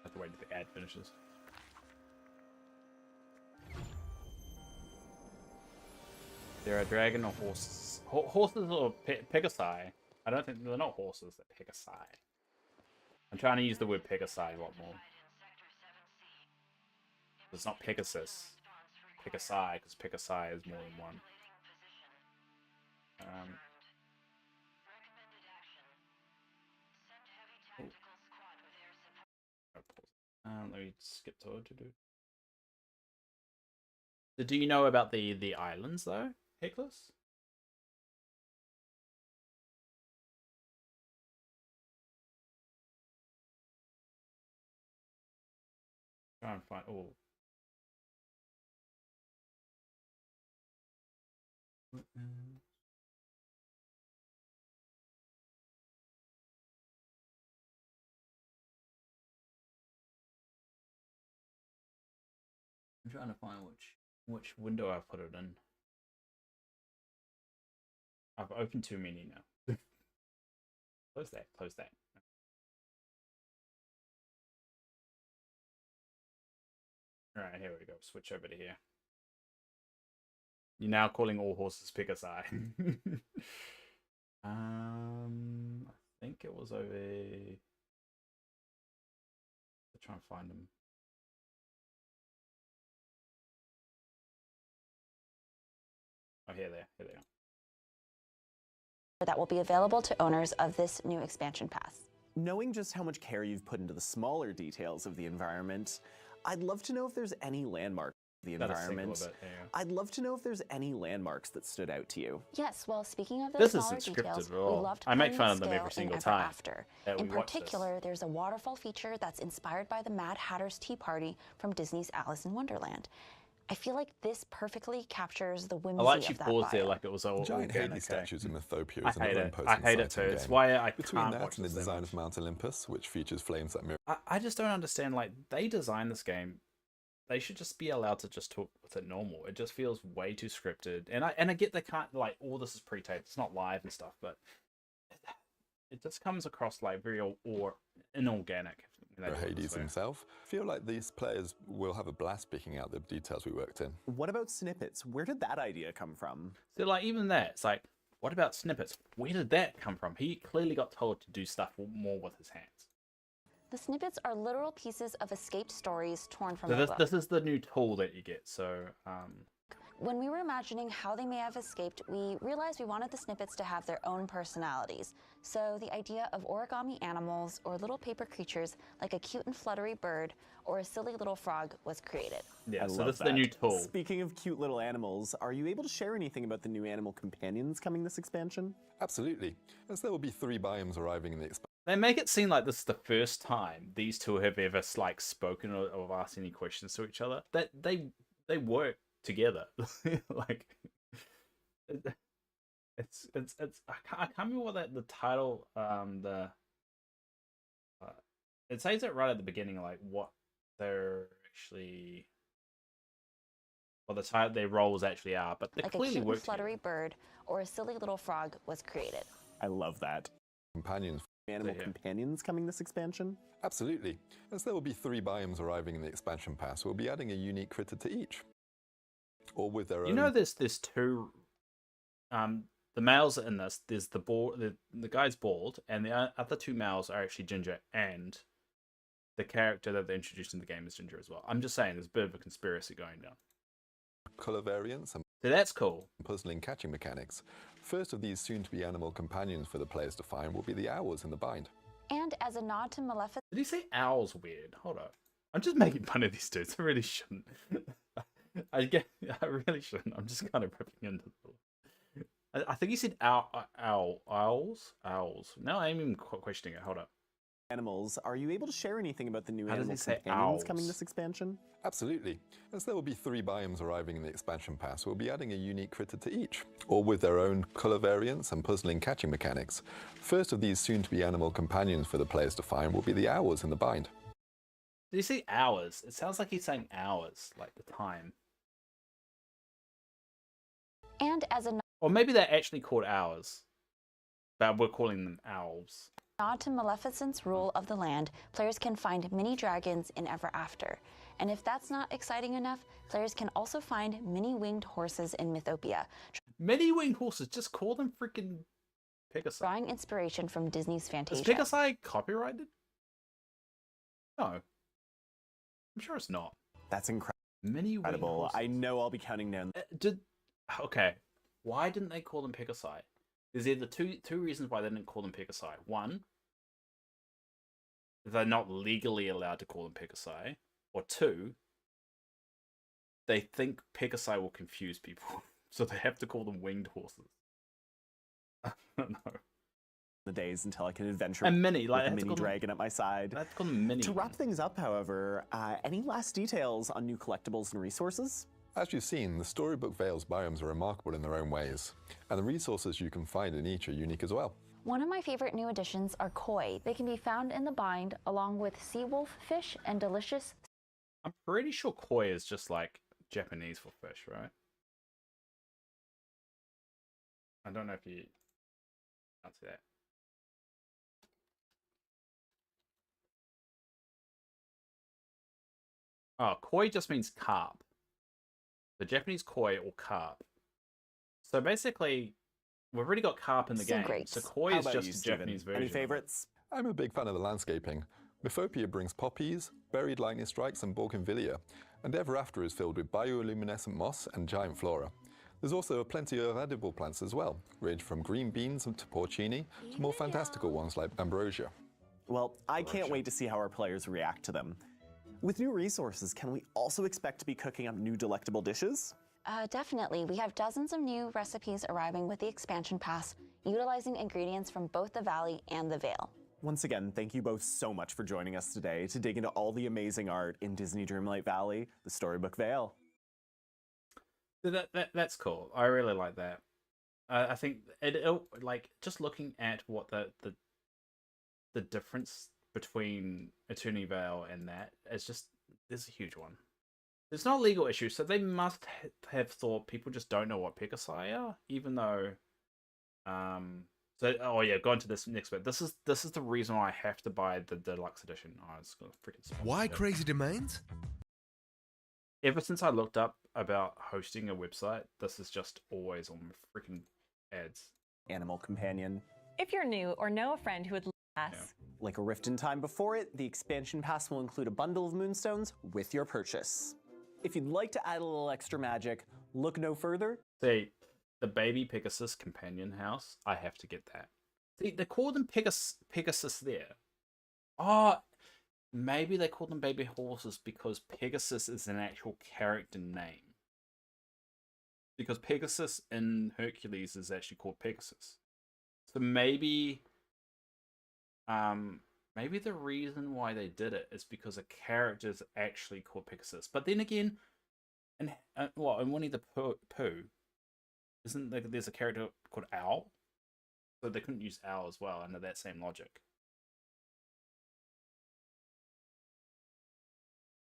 Speaker 1: I have to wait until the ad finishes. There are dragon or horses. Horses or Pegasi. I don't think they're not horses, they're Pegasi. I'm trying to use the word Pegasi a lot more. It's not Pegasus. Pegasi, because Pegasi is more than one. Let me skip to it. Do you know about the islands though, Heckless? Try and find. Oh. I'm trying to find which window I've put it in. I've opened too many now. Close that. Close that. Alright, here we go. Switch over to here. You're now calling all horses Pegasi. I think it was over. Let's try and find them. Oh, here they are.
Speaker 6: That will be available to owners of this new expansion pass.
Speaker 7: Knowing just how much care you've put into the smaller details of the environment, I'd love to know if there's any landmarks of the
Speaker 1: Gotta sink a little
Speaker 7: environment.
Speaker 1: bit, yeah.
Speaker 7: I'd love to know if there's any landmarks that stood out to you.
Speaker 6: Yes, well, speaking of the
Speaker 1: This
Speaker 6: smaller
Speaker 1: isn't
Speaker 6: details,
Speaker 1: scripted at
Speaker 6: we
Speaker 1: all.
Speaker 6: loved
Speaker 1: I make
Speaker 6: playing
Speaker 1: fun
Speaker 6: with
Speaker 1: of them
Speaker 6: scale
Speaker 1: every
Speaker 6: in
Speaker 1: single
Speaker 6: Ever
Speaker 1: time
Speaker 6: After.
Speaker 1: that
Speaker 6: In
Speaker 1: we watch this.
Speaker 6: particular, there's a waterfall feature that's inspired by the Mad Hatter's Tea Party from Disney's Alice in Wonderland. I feel like this perfectly captures the whimsy
Speaker 1: I like she
Speaker 6: of that
Speaker 1: paused there
Speaker 6: bio.
Speaker 1: like it was all
Speaker 8: Giant
Speaker 1: organic,
Speaker 8: Hades
Speaker 1: okay?
Speaker 8: statues in Mythopia
Speaker 1: I
Speaker 8: is
Speaker 1: hate
Speaker 8: another
Speaker 1: it.
Speaker 8: imposing
Speaker 1: I hate it
Speaker 8: sight
Speaker 1: too.
Speaker 8: in
Speaker 1: It's
Speaker 8: game.
Speaker 1: why I
Speaker 8: Between
Speaker 1: can't
Speaker 8: that
Speaker 1: watch
Speaker 8: and the
Speaker 1: this that
Speaker 8: design
Speaker 1: much.
Speaker 8: of Mount Olympus, which features flames that mirror
Speaker 1: I just don't understand. Like, they designed this game. They should just be allowed to just talk with it normal. It just feels way too scripted. And I get they can't, like, all this is pre-taped. It's not live and stuff, but it just comes across like very or inorganic. when they do it this
Speaker 8: Hades
Speaker 1: way.
Speaker 8: himself. I feel like these players will have a blast picking out the details we worked in.
Speaker 7: What about snippets? Where did that idea come from?
Speaker 1: So, like, even that, it's like, what about snippets? Where did that come from? He clearly got told to do stuff more with his hands.
Speaker 6: The snippets are literal pieces of escaped stories torn from
Speaker 1: So
Speaker 6: a book.
Speaker 1: this is the new tool that you get. So,
Speaker 6: When we were imagining how they may have escaped, we realized we wanted the snippets to have their own personalities. So the idea of origami animals or little paper creatures like a cute and fluttery bird or a silly little frog was created.
Speaker 1: yeah,
Speaker 7: I
Speaker 1: so
Speaker 7: love
Speaker 1: this is the
Speaker 7: that.
Speaker 1: new tool.
Speaker 7: Speaking of cute little animals, are you able to share anything about the new animal companions coming this expansion?
Speaker 8: Absolutely, as there will be 3 biomes arriving in the expansion.
Speaker 1: They make it seem like this is the first time these two have ever like spoken or asked any questions to each other. That they work together. Like it's I can't remember what the title it says it right at the beginning, like what they're actually the title their roles actually are, but they
Speaker 6: Like a
Speaker 1: clearly
Speaker 6: cute and
Speaker 1: work
Speaker 6: fluttery
Speaker 1: together.
Speaker 6: bird or a silly little frog was created.
Speaker 7: I love that.
Speaker 8: Companions.
Speaker 7: Animal
Speaker 1: yeah.
Speaker 7: companions coming this expansion?
Speaker 8: Absolutely, as there will be 3 biomes arriving in the expansion pass, we'll be adding a unique critter to each. All with their own...
Speaker 1: You know, there's two. The males in this. There's the guy's bald, and the other 2 males are actually ginger, and the character that they introduced in the game is ginger as well. I'm just saying, there's a bit of a conspiracy going down.
Speaker 8: colour variants and
Speaker 1: So that's cool.
Speaker 8: puzzling catching mechanics. First of these soon-to-be animal companions for the players to find will be the owls in the bind.
Speaker 6: And as a nod to Maleficent,
Speaker 1: Did he say owls weird? Hold up. I'm just making fun of these dudes. I really shouldn't. I really shouldn't. I'm just kind of ripping into them. I think he said owls. Now I'm even questioning it. Hold up.
Speaker 7: Animals, are you able to share anything about the new
Speaker 1: How does
Speaker 7: animal
Speaker 1: he say
Speaker 7: companions coming
Speaker 1: owls?
Speaker 7: this expansion?
Speaker 8: Absolutely, as there will be 3 biomes arriving in the expansion pass, we'll be adding a unique critter to each, all with their own colour variants and puzzling catching mechanics. First of these soon-to-be animal companions for the players to find will be the owls in the bind.
Speaker 1: Did he say hours? It sounds like he's saying hours, like the time.
Speaker 6: and as a
Speaker 1: Or maybe they're actually called hours, but we're calling them owls.
Speaker 6: nod to Maleficent's rule of the land, players can find mini dragons in Ever After. And if that's not exciting enough, players can also find mini winged horses in Mythopia,
Speaker 1: Many winged horses, just call them freaking Pegasus.
Speaker 6: drawing inspiration from Disney's
Speaker 1: Is
Speaker 6: Fantasia.
Speaker 1: Pegasus copyrighted? No. I'm sure it's not.
Speaker 7: That's
Speaker 1: Many winged
Speaker 7: incredible.
Speaker 1: horses.
Speaker 7: I know I'll be counting down.
Speaker 1: Okay. Why didn't they call them Pegasus? There's either two reasons why they didn't call them Pegasus. One, they're not legally allowed to call them Pegasus. Or 2, they think Pegasus will confuse people, so they have to call them winged horses. I don't know.
Speaker 7: The days until I can adventure
Speaker 1: And mini,
Speaker 7: with
Speaker 1: like
Speaker 7: a
Speaker 1: they have to
Speaker 7: mini
Speaker 1: call them-
Speaker 7: dragon at my side.
Speaker 1: Let's call them mini.
Speaker 7: To wrap things up, however, any last details on new collectibles and resources?
Speaker 8: As you've seen, the Storybook Vale's biomes are remarkable in their own ways, and the resources you can find in each are unique as well.
Speaker 6: One of my favorite new additions are koi. They can be found in the bind along with sea wolf fish and delicious
Speaker 1: I'm pretty sure koi is just like Japanese for fish, right? I don't know if you can't see that. Oh, koi just means carp. The Japanese koi or carp. So basically, we've already got carp in the
Speaker 6: Sea
Speaker 1: game.
Speaker 6: grapes.
Speaker 1: So koi
Speaker 7: How
Speaker 1: is
Speaker 7: about
Speaker 1: just
Speaker 7: you,
Speaker 1: a
Speaker 7: Steven?
Speaker 1: Japanese version.
Speaker 7: Any
Speaker 1: of it.
Speaker 7: favorites?
Speaker 8: I'm a big fan of the landscaping. Mythopia brings poppies, buried lightning strikes and bougainvillea, and Ever After is filled with bioluminescent moss and giant flora. There's also plenty of edible plants as well, ranging from green beans to porcini to more fantastical ones like ambrosia.
Speaker 7: Well, I can't wait to see how our players react to them. With new resources, can we also expect to be cooking up new delectable dishes?
Speaker 6: Definitely. We have dozens of new recipes arriving with the expansion pass, utilizing ingredients from both the Valley and the Vale.
Speaker 7: Once again, thank you both so much for joining us today to dig into all the amazing art in Disney Dreamlight Valley, the Storybook Vale.
Speaker 1: That's cool. I really like that. I think it like just looking at what the difference between Eternity Vale and that is just there's a huge one. It's not a legal issue, so they must have thought people just don't know what Pegasi are, even though oh yeah, go into this next bit. This is the reason why I have to buy the deluxe edition. Oh, it's gonna freaking sponsor
Speaker 3: Why
Speaker 1: it.
Speaker 3: Crazy Domains?
Speaker 1: Ever since I looked up about hosting a website, this is just always on my freaking ads.
Speaker 7: Animal Companion.
Speaker 9: If you're new or know a friend who would love us,
Speaker 7: Like a Rift in Time before it, the expansion pass will include a bundle of moonstones with your purchase. If you'd like to add a little extra magic, look no further.
Speaker 1: See, the baby Pegasus companion house, I have to get that. See, they call them Pegasus there. Oh, maybe they call them baby horses because Pegasus is an actual character name. Because Pegasus in Hercules is actually called Pegasus. So maybe the reason why they did it is because a character is actually called Pegasus. But then again, in Winnie the Pooh, isn't there's a character called Owl? So they couldn't use Owl as well under that same logic.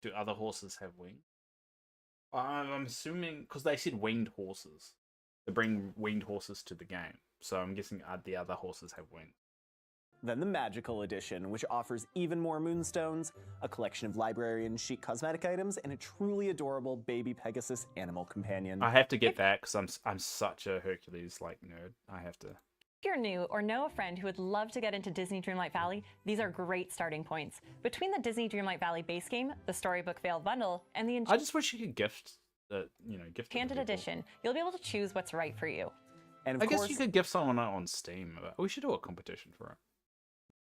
Speaker 1: Do other horses have wings? I'm assuming because they said winged horses. They bring winged horses to the game, so I'm guessing the other horses have wings.
Speaker 7: Then the Magical Edition, which offers even more moonstones, a collection of librarian chic cosmetic items, and a truly adorable baby Pegasus animal companion.
Speaker 1: I have to get that because I'm such a Hercules nerd. I have to.
Speaker 9: if you're new or know a friend who would love to get into Disney Dreamlight Valley, these are great starting points. Between the Disney Dreamlight Valley base game, the Storybook Vale bundle, and the
Speaker 1: I just wish you could gift gift
Speaker 9: Enchanted Edition, you'll be able to choose what's right for you.
Speaker 7: And of
Speaker 1: I
Speaker 7: course,
Speaker 1: guess you could gift someone on Steam. We should do a competition for it.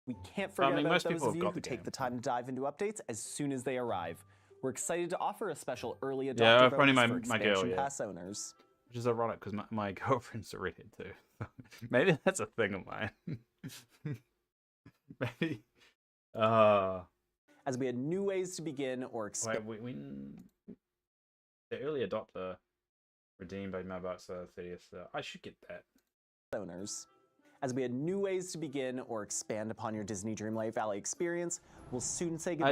Speaker 7: we can't forget about
Speaker 1: most
Speaker 7: those
Speaker 1: people
Speaker 7: of
Speaker 1: have
Speaker 7: you
Speaker 1: got
Speaker 7: who
Speaker 1: the
Speaker 7: take
Speaker 1: game.
Speaker 7: the time to dive into updates as soon as they arrive. We're excited to offer a special early adopter
Speaker 1: Yeah, probably
Speaker 7: bonus for
Speaker 1: my girl,
Speaker 7: expansion
Speaker 1: yeah.
Speaker 7: pass owners.
Speaker 1: Which is ironic because my girlfriend's a redhead too. Maybe that's a thing of mine. Maybe.
Speaker 7: As we had new ways to begin or expand.
Speaker 1: Wait, the early adopter redeemed by my bucks 30th. I should get that.
Speaker 7: Owners. As we had new ways to begin or expand upon your Disney Dreamlight Valley experience, we'll soon say goodbye.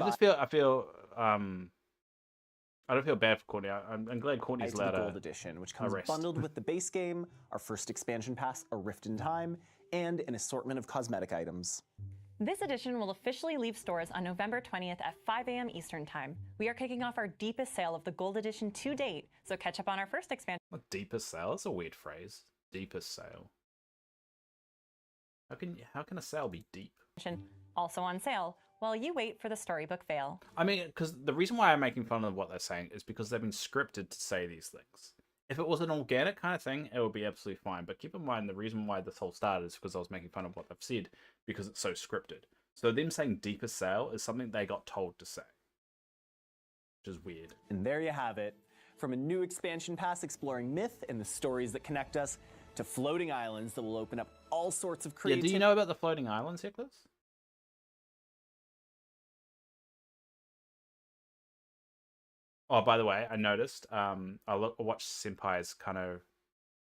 Speaker 1: I don't feel bad for Courtney. I'm glad Courtney's
Speaker 7: to the
Speaker 1: allowed
Speaker 7: Gold Edition, which comes
Speaker 1: rest.
Speaker 7: bundled with the base game, our first expansion pass, A Rift in Time, and an assortment of cosmetic items.
Speaker 9: This edition will officially leave stores on November 20th at 5 a.m. Eastern Time. We are kicking off our deepest sale of the Gold Edition to date, so catch up on our first expansion.
Speaker 1: What deepest sale? That's a weird phrase. Deepest sale. How can a sale be deep?
Speaker 9: Also on sale, while you wait for the Storybook Vale.
Speaker 1: I mean, because the reason why I'm making fun of what they're saying is because they've been scripted to say these things. If it was an organic kind of thing, it would be absolutely fine. But keep in mind, the reason why this whole started is because I was making fun of what they've said, because it's so scripted. So them saying deepest sale is something they got told to say, which is weird.
Speaker 7: And there you have it. From a new expansion pass exploring myth and the stories that connect us, to floating islands that will open up all sorts of
Speaker 1: Yeah,
Speaker 7: creativity.
Speaker 1: do you know about the floating islands, Heckless? Oh, by the way, I noticed. I watched Senpai's kind of.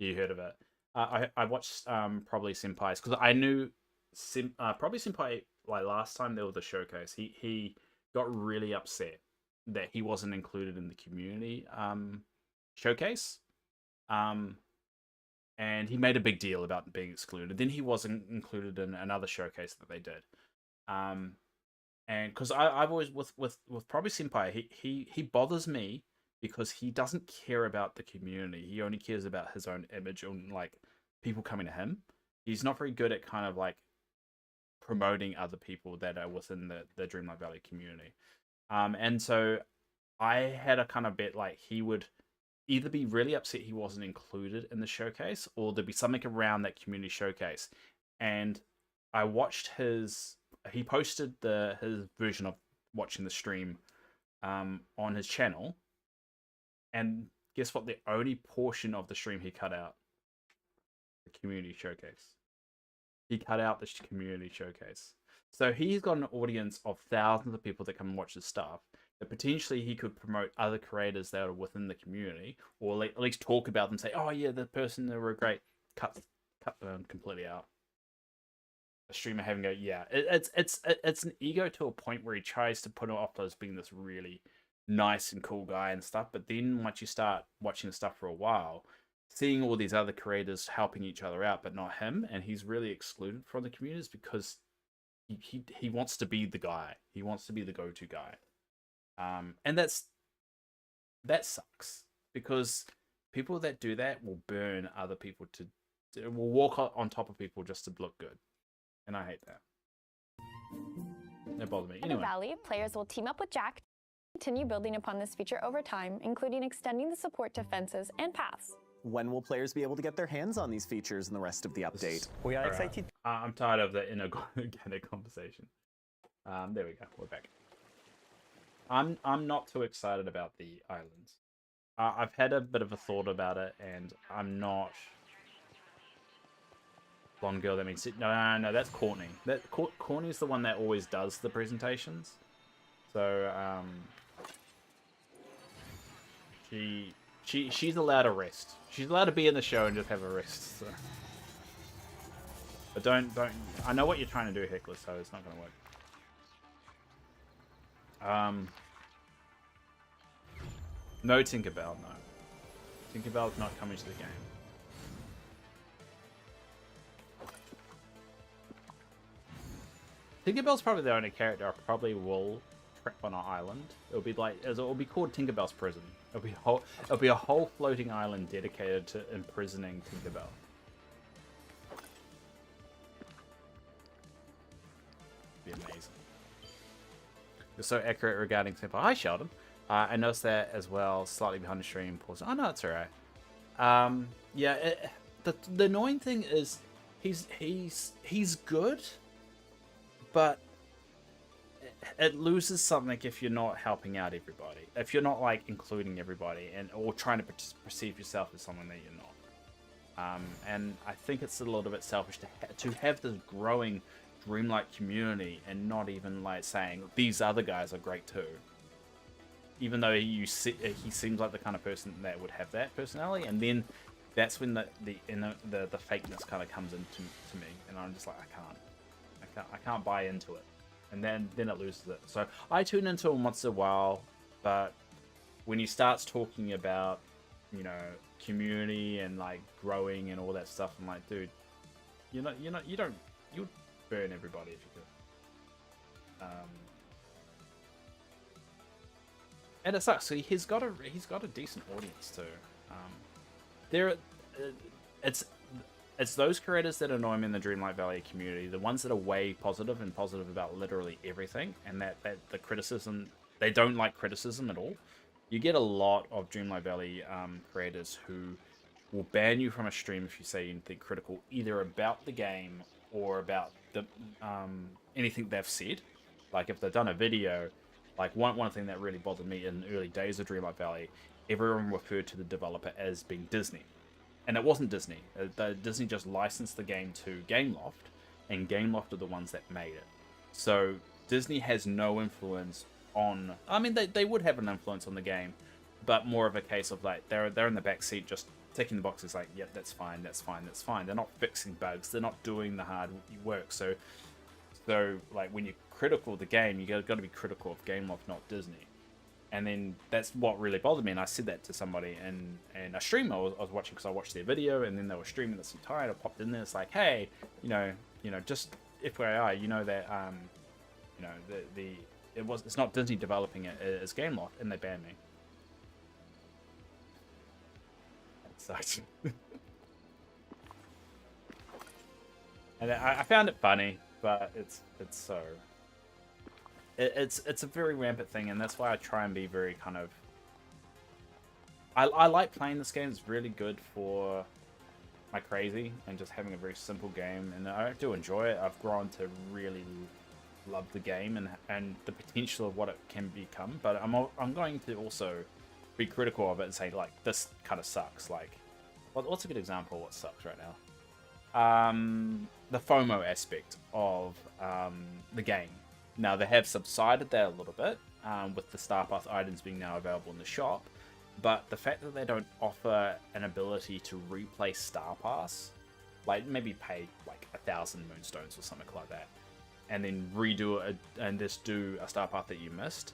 Speaker 1: You heard of it? I watched probably Senpai's because I knew probably Senpai last time there was the showcase. He got really upset that he wasn't included in the community showcase. And he made a big deal about being excluded. Then he wasn't included in another showcase that they did. And because I've always with probably Senpai, he bothers me because he doesn't care about the community. He only cares about his own image and people coming to him. He's not very good at kind of promoting other people that are within the Dreamlight Valley community. And so I had a kind of bet he would either be really upset he wasn't included in the showcase, or there'd be something around that community showcase. And I watched he posted his version of watching the stream on his channel, and guess what? The only portion of the stream he cut out, the community showcase. He cut out the community showcase. So he's got an audience of thousands of people that come and watch his stuff. That potentially he could promote other creators that are within the community, or at least talk about them. Say, oh yeah, the person they were great. Cut them completely out. A streamer having go, yeah, it's an ego to a point where he tries to put it off as being this really nice and cool guy and stuff. But then once you start watching the stuff for a while, seeing all these other creators helping each other out, but not him, and he's really excluded from the communities because he wants to be the guy. He wants to be the go-to guy. And that sucks, because people that do that will burn other people will walk on top of people just to look good. And I hate that. That bothers me.
Speaker 10: In the
Speaker 1: Anyway.
Speaker 10: Valley, players will team up with Jack to continue building upon this feature over time, including extending the support to fences and paths.
Speaker 7: When will players be able to get their hands on these features in the rest of the update?
Speaker 11: We are excited.
Speaker 1: I'm tired of the inorganic conversation. There we go. We're back. I'm not too excited about the islands. I've had a bit of a thought about it, and I'm not. Blonde girl. That means no. That's Courtney. Courtney's the one that always does the presentations. So she's allowed to rest. She's allowed to be in the show and just have a rest. So. But don't. I know what you're trying to do, Heckler. So it's not going to work. No Tinkerbell. No. Tinkerbell's not coming to the game. Tinkerbell's probably the only character I probably will trap on an island. It'll be called Tinkerbell's Prison. It'll be a whole floating island dedicated to imprisoning Tinkerbell. Be amazing. You're so accurate regarding Simple. Hi, Sheldon. I noticed that as well, slightly behind the stream. Pause. Oh no, it's alright. Yeah. The annoying thing is he's good. But it loses something if you're not helping out everybody. If you're not like including everybody or trying to perceive yourself as someone that you're not. And I think it's a little bit selfish to have this growing Dreamlight community and not even like saying these other guys are great too. Even though he seems like the kind of person that would have that personality, and then that's when the fakeness kind of comes into me, and I'm just like I can't buy into it, and then it loses it. So I tune into him once in a while, but when he starts talking about, community and like growing and all that stuff, I'm like, dude, you would burn everybody if you could. And it sucks. So he's got a decent audience too. It's those creators that annoy me in the Dreamlight Valley community, the ones that are way positive and positive about literally everything, and that the criticism, they don't like criticism at all. You get a lot of Dreamlight Valley creators who will ban you from a stream if you say anything critical, either about the game or about the anything they've said. Like if they've done a video, like one thing that really bothered me in the early days of Dreamlight Valley, everyone referred to the developer as being Disney. And it wasn't Disney. Disney just licensed the game to Gameloft, and Gameloft are the ones that made it. So Disney has no influence on. I mean, they would have an influence on the game, but more of a case of like they're in the back seat just ticking the boxes. Like, yep, that's fine, that's fine, that's fine. They're not fixing bugs. They're not doing the hard work. So like when you're critical of the game, you got to be critical of Gameloft, not Disney. And then that's what really bothered me, and I said that to somebody and a streamer I was watching, because I watched their video, and then they were streaming this entire, and I popped in there. It's like, hey, just FYI, that it's not Disney developing it, it's Gameloft, and they banned me. That sucks. And I found it funny, but it's so. It's a very rampant thing, and that's why I try and be very kind of. I like playing this game. It's really good for my crazy and just having a very simple game, and I do enjoy it. I've grown to really love the game and the potential of what it can become, but I'm going to also be critical of it and say, like, this kind of sucks. Like, what's a good example of what sucks right now? The FOMO aspect of the game. Now, they have subsided that a little bit with the Star Pass items being now available in the shop, but the fact that they don't offer an ability to replay Star Pass, like maybe pay like 1,000 Moonstones or something like that, and then redo it and just do a Star Path that you missed,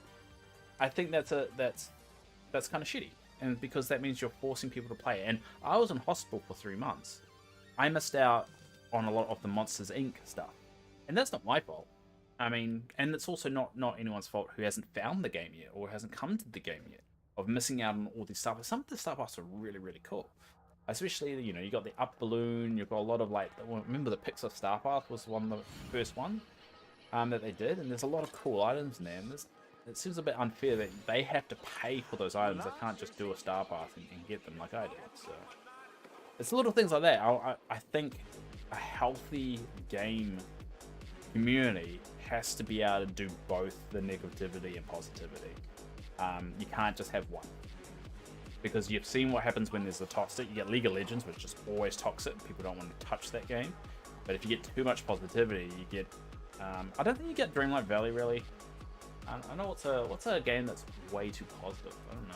Speaker 1: I think that's kind of shitty. And because that means you're forcing people to play. And I was in hospital for 3 months. I missed out on a lot of the Monsters Inc. stuff. And that's not my fault. I mean, and it's also not anyone's fault who hasn't found the game yet or hasn't come to the game yet, of missing out on all these stuff. Some of the Star Paths are really, really cool. Especially, you know, you got the up balloon, you've got a lot of, like, remember the Pixar Star Path was one of the first one that they did, and there's a lot of cool items in there, and it seems a bit unfair that they have to pay for those items. They can't just do a Star Path and get them like I did. So it's little things like that. I think a healthy game community has to be able to do both the negativity and positivity. You can't just have one. Because you've seen what happens when there's a toxic. You get League of Legends, which is always toxic. People don't want to touch that game. But if you get too much positivity, you get... I don't think you get Dreamlight Valley, really. I know what's a game that's way too positive. I don't know.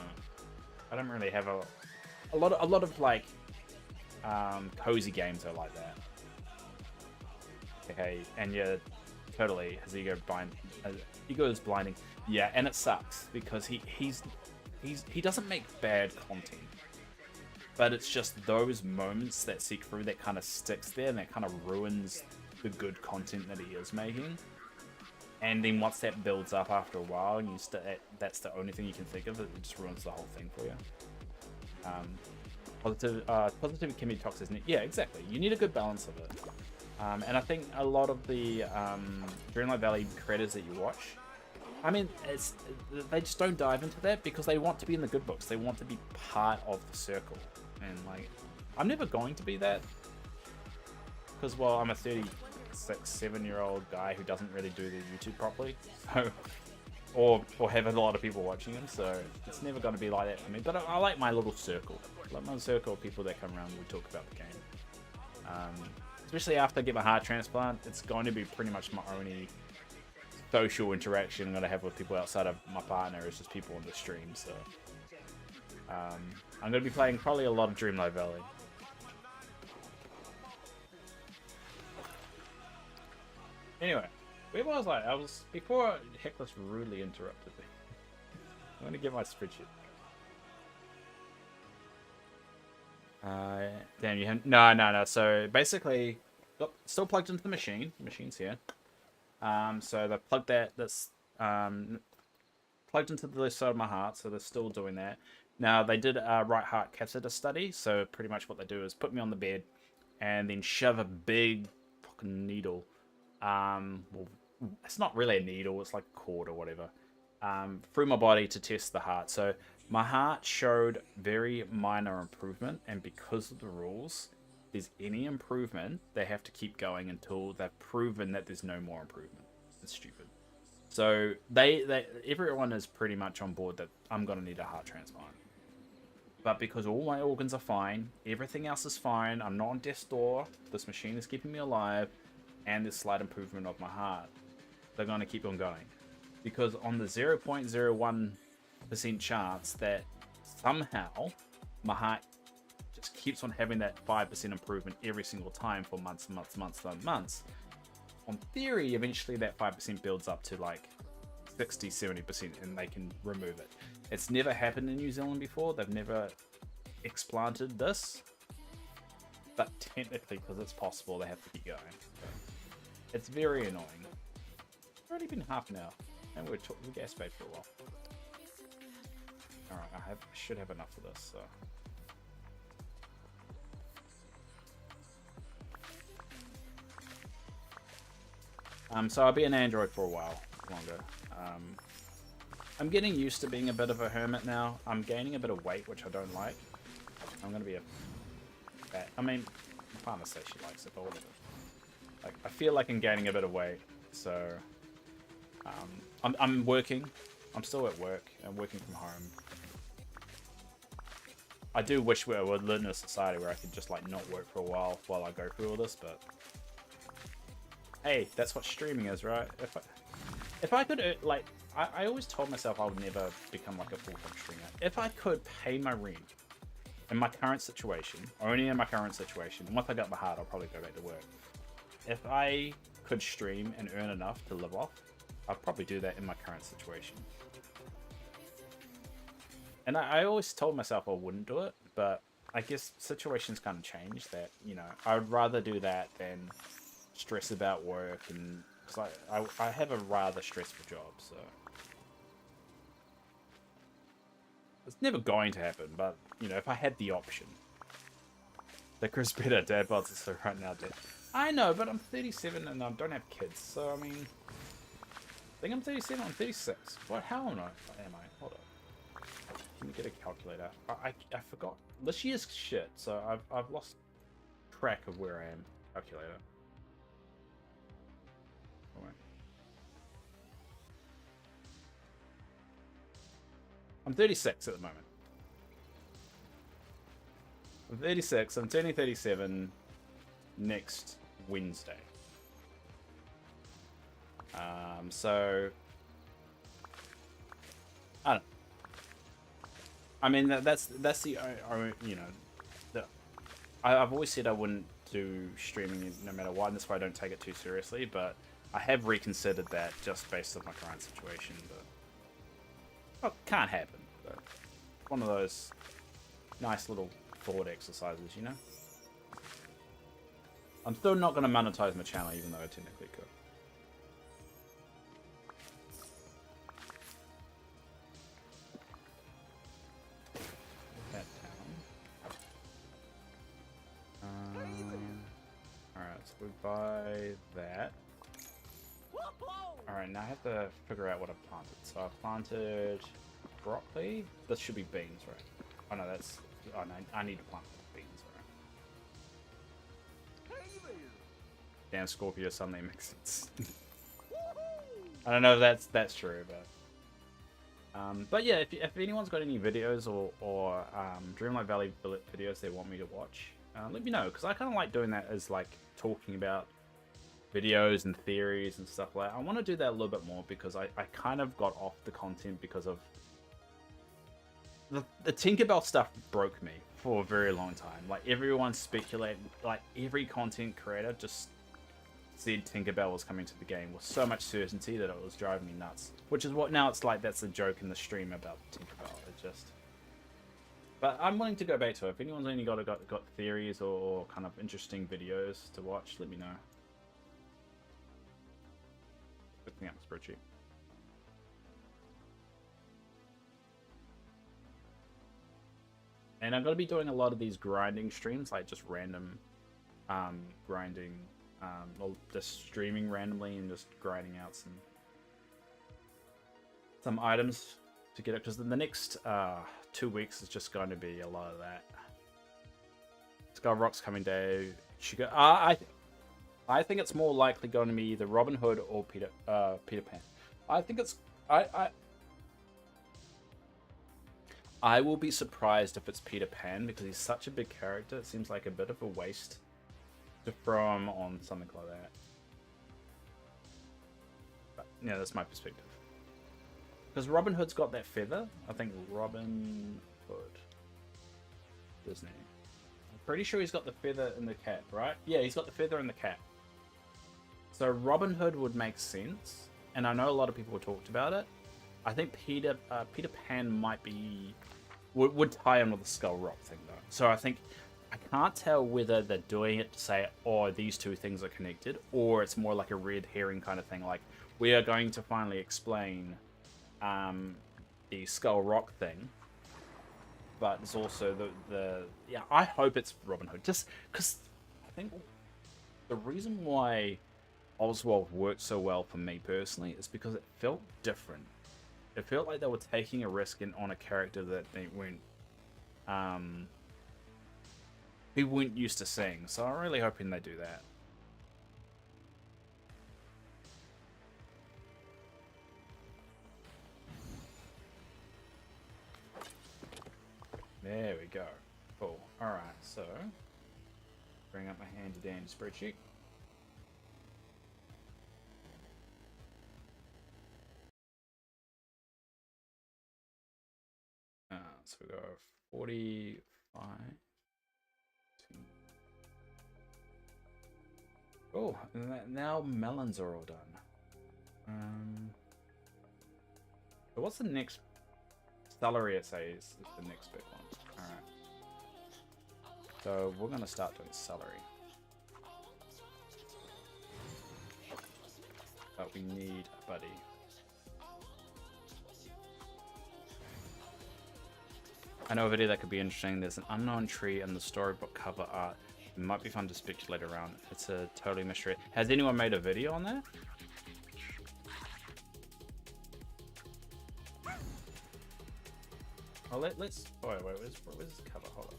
Speaker 1: I don't really have a lot of like cozy games are like that. Okay, and yeah, totally. His ego is blinding. Yeah, and it sucks because he doesn't make bad content, but it's just those moments that seek through that kind of sticks there and that kind of ruins the good content that he is making. And then once that builds up after a while and that's the only thing you can think of, it just ruins the whole thing for you. Positivity can be toxic, isn't it? Yeah, exactly. You need a good balance of it. And I think a lot of the Dreamlight Valley creators that you watch, I mean, they just don't dive into that because they want to be in the good books. They want to be part of the circle. And, like, I'm never going to be that. Because, well, I'm a 36-7-year-old guy who doesn't really do the YouTube properly. So, or have a lot of people watching him. So, it's never going to be like that for me. But I like my little circle. I like my circle of people that come around and we talk about the game. Especially after I get my heart transplant, it's going to be pretty much my only social interaction I'm going to have with people outside of my partner is just people on the stream. So I'm going to be playing probably a lot of Dreamlight Valley. Anyway, where was I? Before Heckless rudely interrupted me. I'm going to get my spreadsheet. Damn, you have... No. So, basically, still plugged into the machine. The machine's here. So they plugged that's plugged into the left side of my heart, so they're still doing that. Now, they did a right heart catheter study, so pretty much what they do is put me on the bed and then shove a big fucking needle. Well, it's not really a needle, it's like a cord or whatever, through my body to test the heart. So my heart showed very minor improvement, and because of the rules, if there's any improvement, they have to keep going until they've proven that there's no more improvement. It's stupid. So everyone is pretty much on board that I'm going to need a heart transplant. But because all my organs are fine, everything else is fine, I'm not on death's door, this machine is keeping me alive, and this slight improvement of my heart, they're going to keep on going. Because on the 0.01% chance that somehow my heart just keeps on having that 5% improvement every single time for months and months, on theory, eventually that 5% builds up to like 60-70% and they can remove it. It's never happened in New Zealand before. They've never explanted this, but technically, because it's possible, they have to keep going. So it's very annoying. It's already been half an hour, and we're gas paid for a while. All right, I should have enough of this. So I'll be an Android for a while longer. I'm getting used to being a bit of a hermit now. I'm gaining a bit of weight, which I don't like. I'm gonna be a fat. I mean, my partner says she likes it, but whatever. Like, I feel like I'm gaining a bit of weight, so I'm working. I'm still at work. I'm working from home. I do wish we would live in a society where I could just like not work for a while I go through all this, but hey, that's what streaming is, right? If I could like, I always told myself I would never become like a full-time streamer. If I could pay my rent in my current situation, only in my current situation, and once I got my heart, I'll probably go back to work. If I could stream and earn enough to live off, I'd probably do that in my current situation. And I always told myself I wouldn't do it, but I guess situations kind of change that, you know, I would rather do that than stress about work, and cause I have a rather stressful job, so it's never going to happen, but, you know, if I had the option. The Chris Better dad bods are so right now, Dad. I know, but I'm 37 and I don't have kids, so I mean, I think I'm 37, I'm 36. What, how am I? Hold on. Let me get a calculator. I forgot. This year's shit, so I've lost track of where I am. Calculator. Oh, wait. I'm 36 at the moment. I'm 36. I'm turning 37 next Wednesday. So I don't know. I mean, that's the you know, I've always said I wouldn't do streaming no matter what, and that's why I don't take it too seriously. But I have reconsidered that just based on my current situation. But well, can't happen. But one of those nice little thought exercises, you know. I'm still not going to monetize my channel, even though I technically could. Alright, so we buy that. Alright, now I have to figure out what I've planted. So I planted broccoli. This should be beans, right? Oh no, that's... Oh no, I need to plant beans, right? Damn, Scorpio suddenly makes sense. I don't know if that's true, but yeah, if anyone's got any videos or Dreamlight Valley videos they want me to watch, let me know, because I kind of like doing that as like talking about videos and theories and stuff like that. I want to do that a little bit more because I kind of got off the content because of the Tinkerbell stuff broke me for a very long time. Like everyone speculated, like every content creator just said Tinkerbell was coming to the game with so much certainty that it was driving me nuts. Which is what now it's like that's a joke in the stream about Tinkerbell. It just... But I'm willing to go back to it. If anyone's only got theories or kind of interesting videos to watch, let me know. Picking up the spreadsheet. And I'm going to be doing a lot of these grinding streams, like just random grinding, or just streaming randomly and just grinding out some items to get it, because in the next 2 weeks is just going to be a lot of that. Skull Rock's coming day. I think it's more likely going to be either Robin Hood or Peter Pan. I think it's I will be surprised if it's Peter Pan, because he's such a big character. It seems like a bit of a waste to throw him on something like that. But, yeah, that's my perspective. Because Robin Hood's got that feather. I think Robin Hood. Disney. I'm pretty sure he's got the feather in the cap, right? Yeah, he's got the feather in the cap. So Robin Hood would make sense. And I know a lot of people have talked about it. I think Peter Pan might be... Would tie in with the Skull Rock thing, though. So I think... I can't tell whether they're doing it to say, oh, these two things are connected, or it's more like a red herring kind of thing. Like, we are going to finally explain the Skull Rock thing. But it's also yeah, I hope it's Robin Hood. Just because I think the reason why Oswald worked so well for me personally is because it felt different. It felt like they were taking a risk on a character that they weren't used to seeing. So I'm really hoping they do that. There we go. Cool. Alright, so bring up my handy dandy spreadsheet. So we go 45. Oh, now melons are all done. So what's the next? Celery, it says, is the next big one. Alright. So we're gonna start doing celery. But we need a buddy. I know a video that could be interesting. There's an unknown tree in the storybook cover art. It might be fun to speculate around. It's a totally mystery. Has anyone made a video on that? Oh, let's. Oh, wait, where's this cover? Hold on.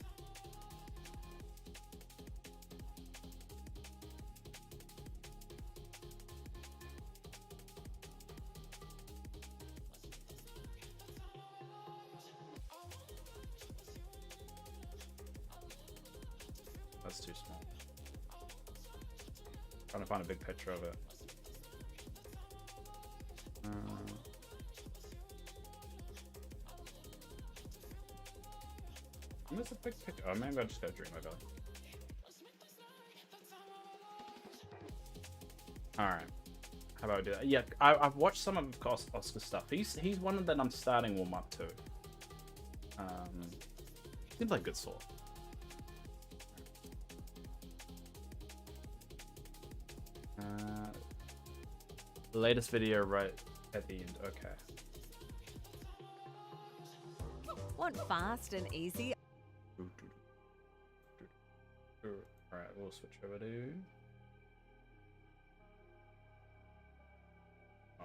Speaker 1: That's too small. Trying to find a big picture of it. Where's the big picture? Oh, maybe I'll just go Dreamlight Valley. Alright. How about I do that? Yeah, I've watched some of Oscar's stuff. He's one that I'm starting warm up to. Seems like a good sort. The latest video right at the end. Okay.
Speaker 11: Want fast and easy?
Speaker 1: Alright, we'll switch over to... Oh.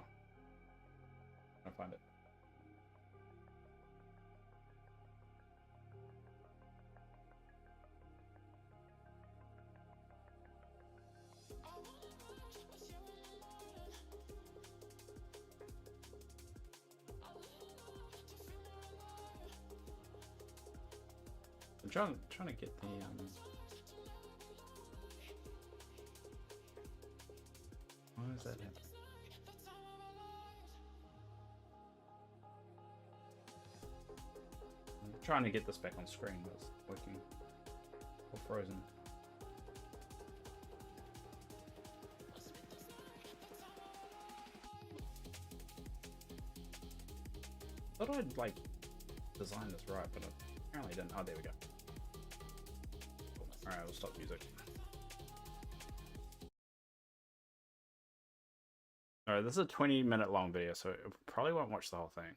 Speaker 1: I'll find it. I'm trying to get the why is that happening? I'm trying to get this back on screen, but it's working or frozen. I thought I'd like design this right, but apparently didn't. Oh, there we go. Cool. Alright, we'll stop music. Alright, this is a 20-minute long video, so I probably won't watch the whole thing.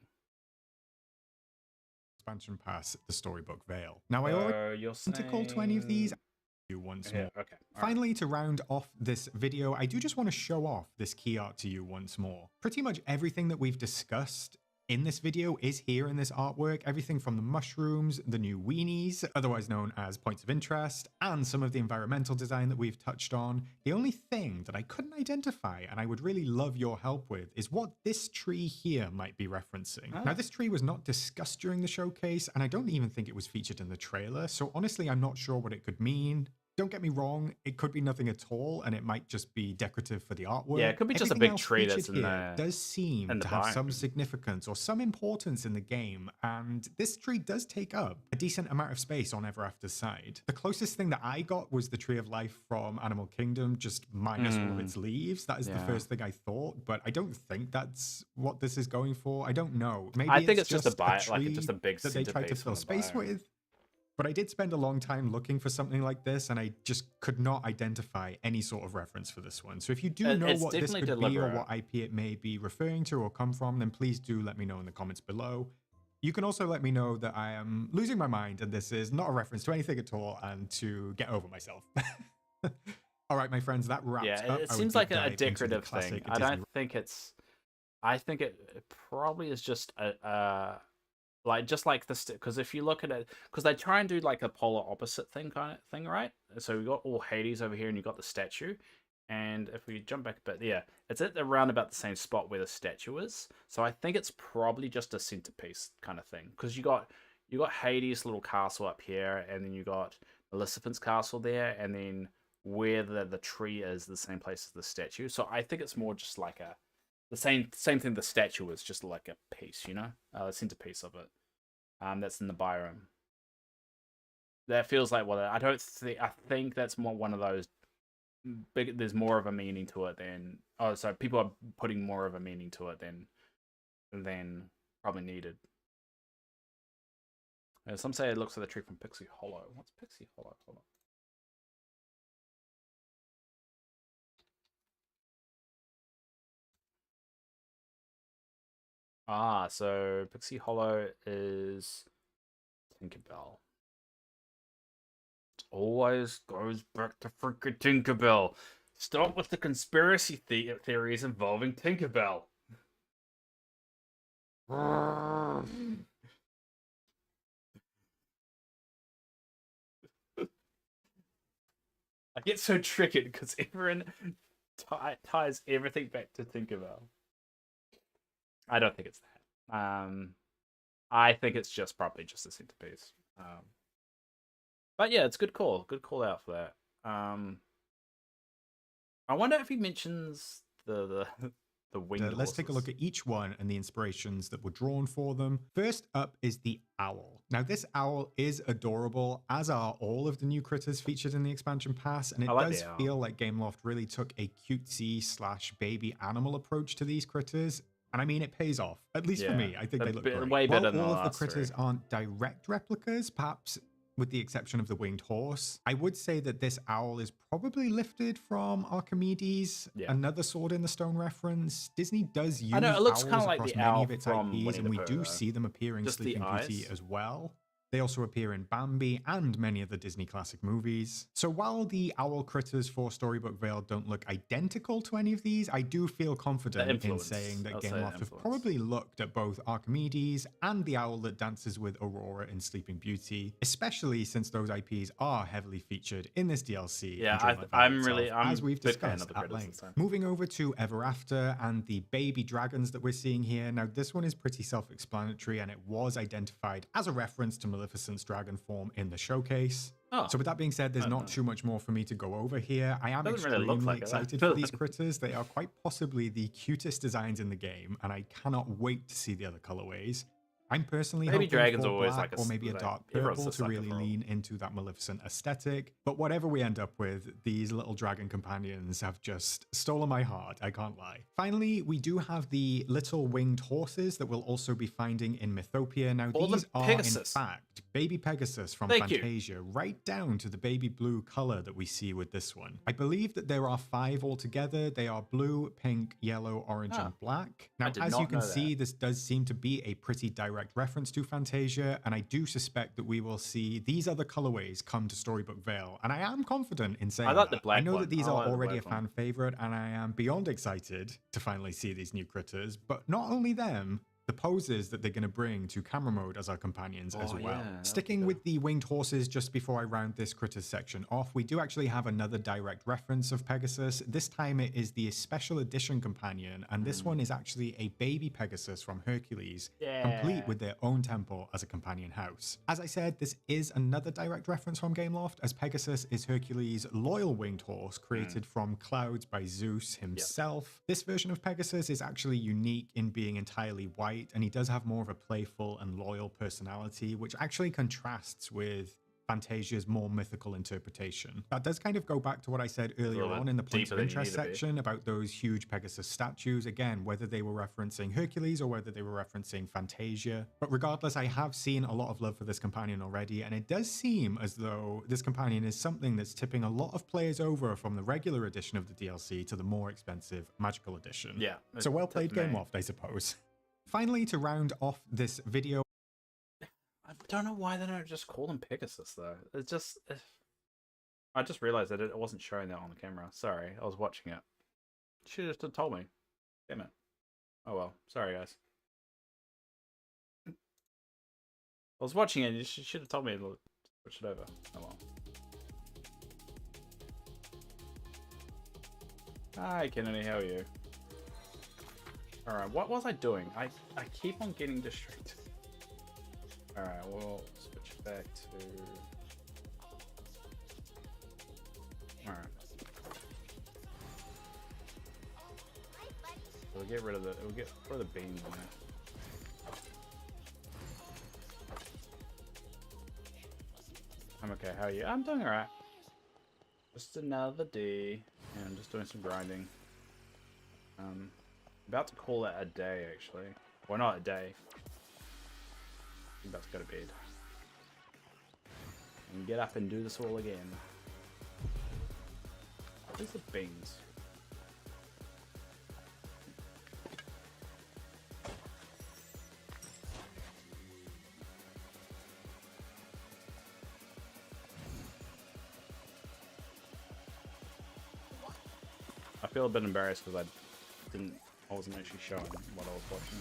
Speaker 12: Expansion pass the storybook Veil. Now I already want to call to any of these you once more.
Speaker 1: Okay.
Speaker 12: Finally, to round off this video, I do just want to show off this key art to you once more. Pretty much everything that we've discussed in this video is here in this artwork. Everything from the mushrooms, the new weenies, otherwise known as points of interest, and some of the environmental design that we've touched on. The only thing that I couldn't identify, and I would really love your help with, is what this tree here might be referencing.
Speaker 1: Oh.
Speaker 12: Now, this tree was not discussed during the showcase, and I don't even think it was featured in the trailer, so honestly, I'm not sure what it could mean. Don't get me wrong, it could be nothing at all, and it might just be decorative for the artwork.
Speaker 1: Yeah, it could be just a
Speaker 12: Everything
Speaker 1: big
Speaker 12: else
Speaker 1: tree that's
Speaker 12: featured
Speaker 1: in
Speaker 12: here
Speaker 1: the
Speaker 12: does seem to have some significance or some importance in the game, and this tree does take up a decent amount of space on Ever After's side. The closest thing that I got was the Tree of Life from Animal Kingdom, just minus all of its leaves. That is the first thing I thought, but I don't think that's what this is going for. I don't know. Maybe
Speaker 1: I think it's
Speaker 12: just
Speaker 1: a
Speaker 12: tree
Speaker 1: like just a big
Speaker 12: that they tried to
Speaker 1: centerpiece
Speaker 12: fill
Speaker 1: on the
Speaker 12: space
Speaker 1: biome.
Speaker 12: with. But I did spend a long time looking for something like this, and I just could not identify any sort of reference for this one. So if you do know
Speaker 1: It's
Speaker 12: what this could
Speaker 1: definitely
Speaker 12: be or
Speaker 1: deliberate.
Speaker 12: what IP it may be referring to or come from, then please do let me know in the comments below. You can also let me know that I am losing my mind and this is not a reference to anything at all and to get over myself. All right, my friends, that wraps
Speaker 1: Yeah,
Speaker 12: up
Speaker 1: it
Speaker 12: our
Speaker 1: seems
Speaker 12: deep
Speaker 1: like a
Speaker 12: dive into the
Speaker 1: decorative
Speaker 12: classic
Speaker 1: thing.
Speaker 12: Disney
Speaker 1: I don't think it's. I think it probably is just a like just like this, because if you look at it, because they try and do like a polar opposite thing kind of thing, right? So we got all Hades over here, and you got the statue. And if we jump back a bit, yeah, it's at around about the same spot where the statue is. So I think it's probably just a centerpiece kind of thing, because you got you got Hades' little castle up here, and then you got Maleficent's castle there, and then where the tree is the same place as the statue. So I think it's more just like the same thing the statue is, just like a piece, you know, a centerpiece of it. That's in the biome. That feels like I think that's more one of those big. There's more of a meaning to it than so people are putting more of a meaning to it than probably needed. Some say it looks like the tree from Pixie Hollow. What's Pixie Hollow? Hold on. So Pixie Hollow is Tinkerbell. It always goes back to freaking Tinkerbell. Stop with the conspiracy theories involving Tinkerbell. I get so triggered because everyone ties everything back to Tinkerbell. I don't think it's that. I think it's just probably just a centerpiece. But yeah, it's good call. Good call out for that. I wonder if he mentions the winged
Speaker 12: Let's take a look at each one and the inspirations that were drawn for them. First up is the owl. Now, this owl is adorable, as are all of the new critters featured in the expansion pass, and it does feel like Gameloft really took a cutesy/baby animal approach to these critters. And I mean, it pays off, at least for me. I think they look great.
Speaker 1: Way better than
Speaker 12: all of the critters aren't direct replicas, perhaps with the exception of the winged horse, I would say that this owl is probably lifted from Archimedes, another Sword in the Stone reference. Disney does use
Speaker 1: it looks
Speaker 12: owls
Speaker 1: kind of like
Speaker 12: across
Speaker 1: the
Speaker 12: many
Speaker 1: owl
Speaker 12: of its
Speaker 1: from
Speaker 12: IPs,
Speaker 1: Winnie
Speaker 12: and
Speaker 1: the
Speaker 12: we
Speaker 1: Pooh,
Speaker 12: do
Speaker 1: though.
Speaker 12: see them appear in
Speaker 1: Just the
Speaker 12: Sleeping Beauty
Speaker 1: eyes.
Speaker 12: as well. They also appear in Bambi and many of the Disney classic movies. So while the owl critters for Storybook Vale don't look identical to any of these, I do feel confident in saying that Gameloft have probably looked at both Archimedes and the owl that dances with Aurora in Sleeping Beauty, especially since those IPs are heavily featured in this DLC.
Speaker 1: Yeah,
Speaker 12: I'm
Speaker 1: I'm
Speaker 12: as we've
Speaker 1: big fan
Speaker 12: discussed
Speaker 1: of the
Speaker 12: at
Speaker 1: critters
Speaker 12: length. Moving over to Ever After and the baby dragons that we're seeing here. Now, this one is pretty self-explanatory, and it was identified as a reference to Maleficent's dragon form in the showcase. So with that being said, there's not too much more for me to go over here. I am extremely excited for these critters. They are quite possibly the cutest designs in the game, and I cannot wait to see the other colorways. I'm personally hoping
Speaker 1: dragons
Speaker 12: for
Speaker 1: always
Speaker 12: black
Speaker 1: like
Speaker 12: or maybe a dark
Speaker 1: everyone's
Speaker 12: purple
Speaker 1: a
Speaker 12: to
Speaker 1: sucker
Speaker 12: really
Speaker 1: for 'em.
Speaker 12: lean into that Maleficent aesthetic. But whatever we end up with, these little dragon companions have just stolen my heart, I can't lie. Finally, we do have the little winged horses that we'll also be finding in Mythopia. Now, these are in fact baby Pegasus from Fantasia, right down to the baby blue color that we see with this one. I believe that there are 5 altogether. They are blue, pink, yellow, orange, and black. Now, as you can see, this does seem to be a pretty direct reference to Fantasia, and I do suspect that we will see these other colorways come to Storybook Vale, and I am confident in saying
Speaker 1: like
Speaker 12: that.
Speaker 1: the black
Speaker 12: I know
Speaker 1: one.
Speaker 12: that these
Speaker 1: I
Speaker 12: are
Speaker 1: like the
Speaker 12: already a
Speaker 1: black one.
Speaker 12: fan favorite, and I am beyond excited to finally see these new critters, but not only them, the poses that they're going to bring to camera mode as our companions as well. Sticking with the winged horses, just before I round this critters section off, we do actually have another direct reference of Pegasus. This time it is the special edition companion, and this one is actually a baby Pegasus from Hercules, complete with their own temple as a companion house. As I said, this is another direct reference from Gameloft, as Pegasus is Hercules' loyal winged horse created from clouds by Zeus himself. This version of Pegasus is actually unique in being entirely white, and he does have more of a playful and loyal personality, which actually contrasts with Fantasia's more mythical interpretation. That does kind of go back to what I said earlier on in the points of interest section about those huge Pegasus statues, again, whether they were referencing Hercules or whether they were referencing Fantasia. But regardless, I have seen a lot of love for this companion already, and it does seem as though this companion is something that's tipping a lot of players over from the regular edition of the DLC to the more expensive Magical Edition.
Speaker 1: Yeah.
Speaker 12: So well played, Gameloft, I suppose. Finally, to round off this video,
Speaker 1: I don't know why they don't just call them Pegasus, though. It's just... I just realized that it wasn't showing that on the camera. Sorry, I was watching it. Should have just told me. Damn it. Oh well. Sorry, guys. I was watching it, you should have told me to switch it over. Oh well. Hi, Kennedy, how are you? Alright, what was I doing? I keep on getting distracted. Alright, we'll switch back to... Alright. So we'll get rid of the... We'll get rid of the beans in there. I'm okay, how are you? I'm doing alright. Just another day. And I'm just doing some grinding. About to call it a day, actually. Well, not a day. I'm about to go to bed. And get up and do this all again. Where's the beans? I feel a bit embarrassed because I wasn't actually showing what I was watching.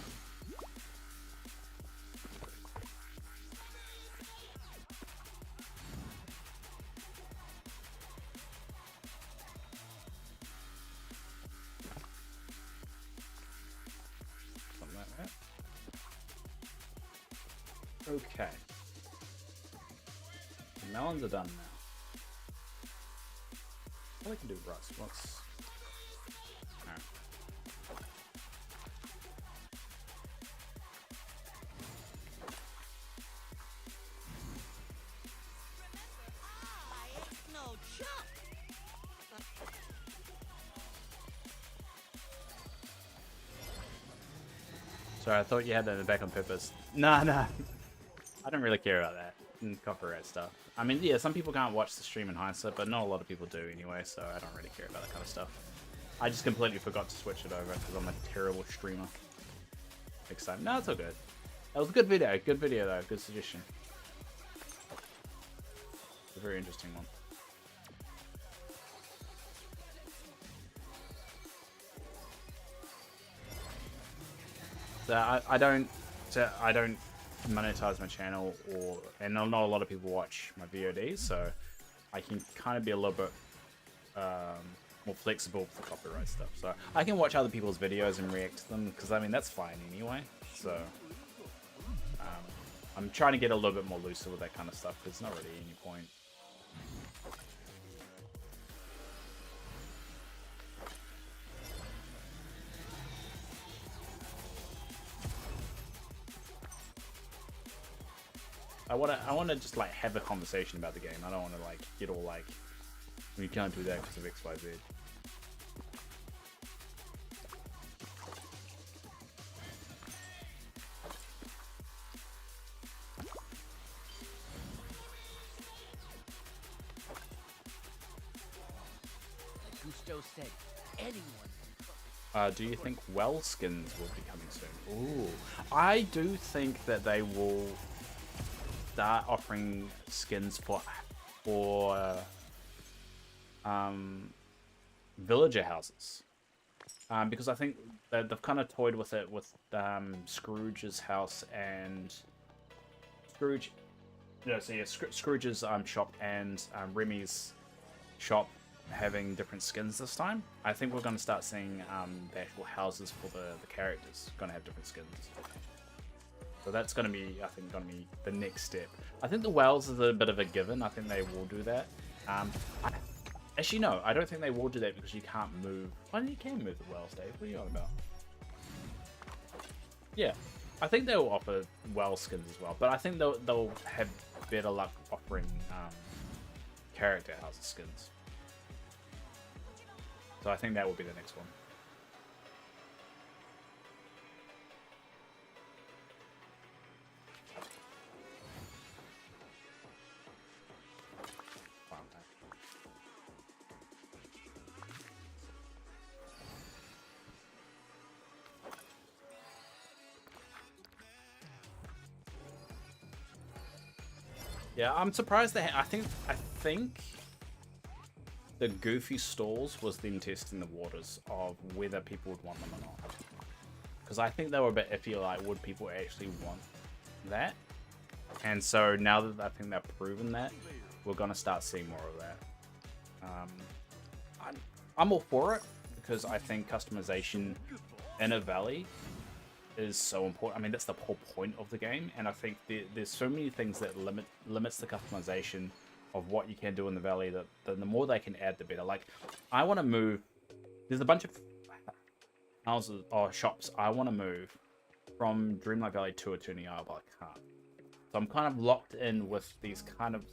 Speaker 1: Something like that. Okay. The melons are done now. What I can do, Russ? What's... Alright. Sorry, I thought you had that in the back on purpose. Nah. I don't really care about that. Copyright stuff. I mean, yeah, some people can't watch the stream in hindsight, but not a lot of people do anyway, so I don't really care about that kind of stuff. I just completely forgot to switch it over because I'm a terrible streamer. Next time. No, it's all good. That was a good video. Good video, though. Good suggestion. It's a very interesting one. So I don't monetize my channel, and not a lot of people watch my VODs, so I can kind of be a little bit more flexible for copyright stuff. So I can watch other people's videos and react to them, because I mean that's fine anyway. So I'm trying to get a little bit more looser with that kind of stuff, because there's not really any point. I want to just like have a conversation about the game. I don't want to like get all like, we can't do that because of X, Y, Z.
Speaker 3: Gusto said, anyone.
Speaker 1: Do you think well skins will be coming soon? Ooh, I do think that they will start offering skins for villager houses, because I think that they've kind of toyed with it with Scrooge's house and Scrooge. No, so yeah, Scrooge's shop and Remy's shop having different skins this time. I think we're going to start seeing the actual houses for the characters going to have different skins. So that's going to be, I think, going to be the next step. I think the Wells is a bit of a given. I think they will do that. Actually, no, I don't think they will do that because you can't move. Well, you can move the Wells, Dave. What are you on about? Yeah, I think they will offer Well skins as well, but I think they'll have better luck offering character house skins. So I think that will be the next one. Yeah, I'm surprised that I think the goofy stalls was them testing the waters of whether people would want them or not. Because I think they were a bit iffy, like would people actually want that? And so now that I think they've proven that, we're gonna start seeing more of that. I'm all for it because I think customization in a valley is so important. I mean, that's the whole point of the game, and I think there's so many things that limits the customization of what you can do in the valley, that the more they can add, the better. Like, I want to move. There's a bunch of houses or shops I want to move from Dreamlight Valley to Eternity Isle, but I can't. So I'm kind of locked in with these kind of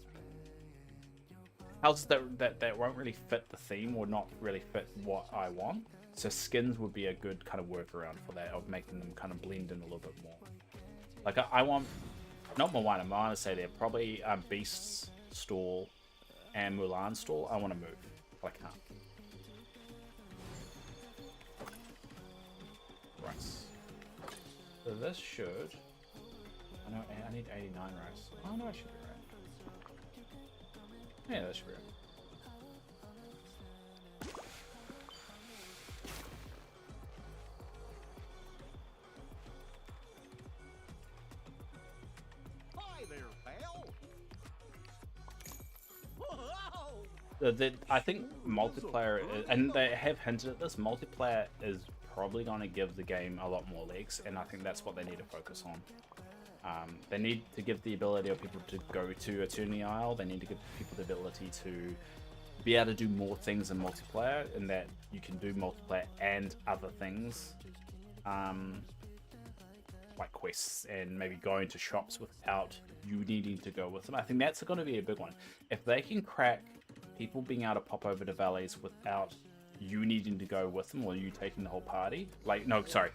Speaker 1: houses that won't really fit the theme or not really fit what I want. So skins would be a good kind of workaround for that, of making them kind of blend in a little bit more. Like I want, not Moana, Moana say there, probably Beast's stall and Mulan's stall. I want to move, but I can't. Right. So this should, I know I need 89 rice. Oh no, I should be right. Yeah, that should be right. I think multiplayer, and they have hinted at this, multiplayer is probably going to give the game a lot more legs, and I think that's what they need to focus on. They need to give the ability of people to go to Eternity Isle. They need to give people the ability to be able to do more things in multiplayer, and that you can do multiplayer and other things, like quests and maybe going to shops without you needing to go with them. I think that's going to be a big one. If they can crack people being able to pop over to valleys without you needing to go with them, or you taking the whole party, like, no, sorry,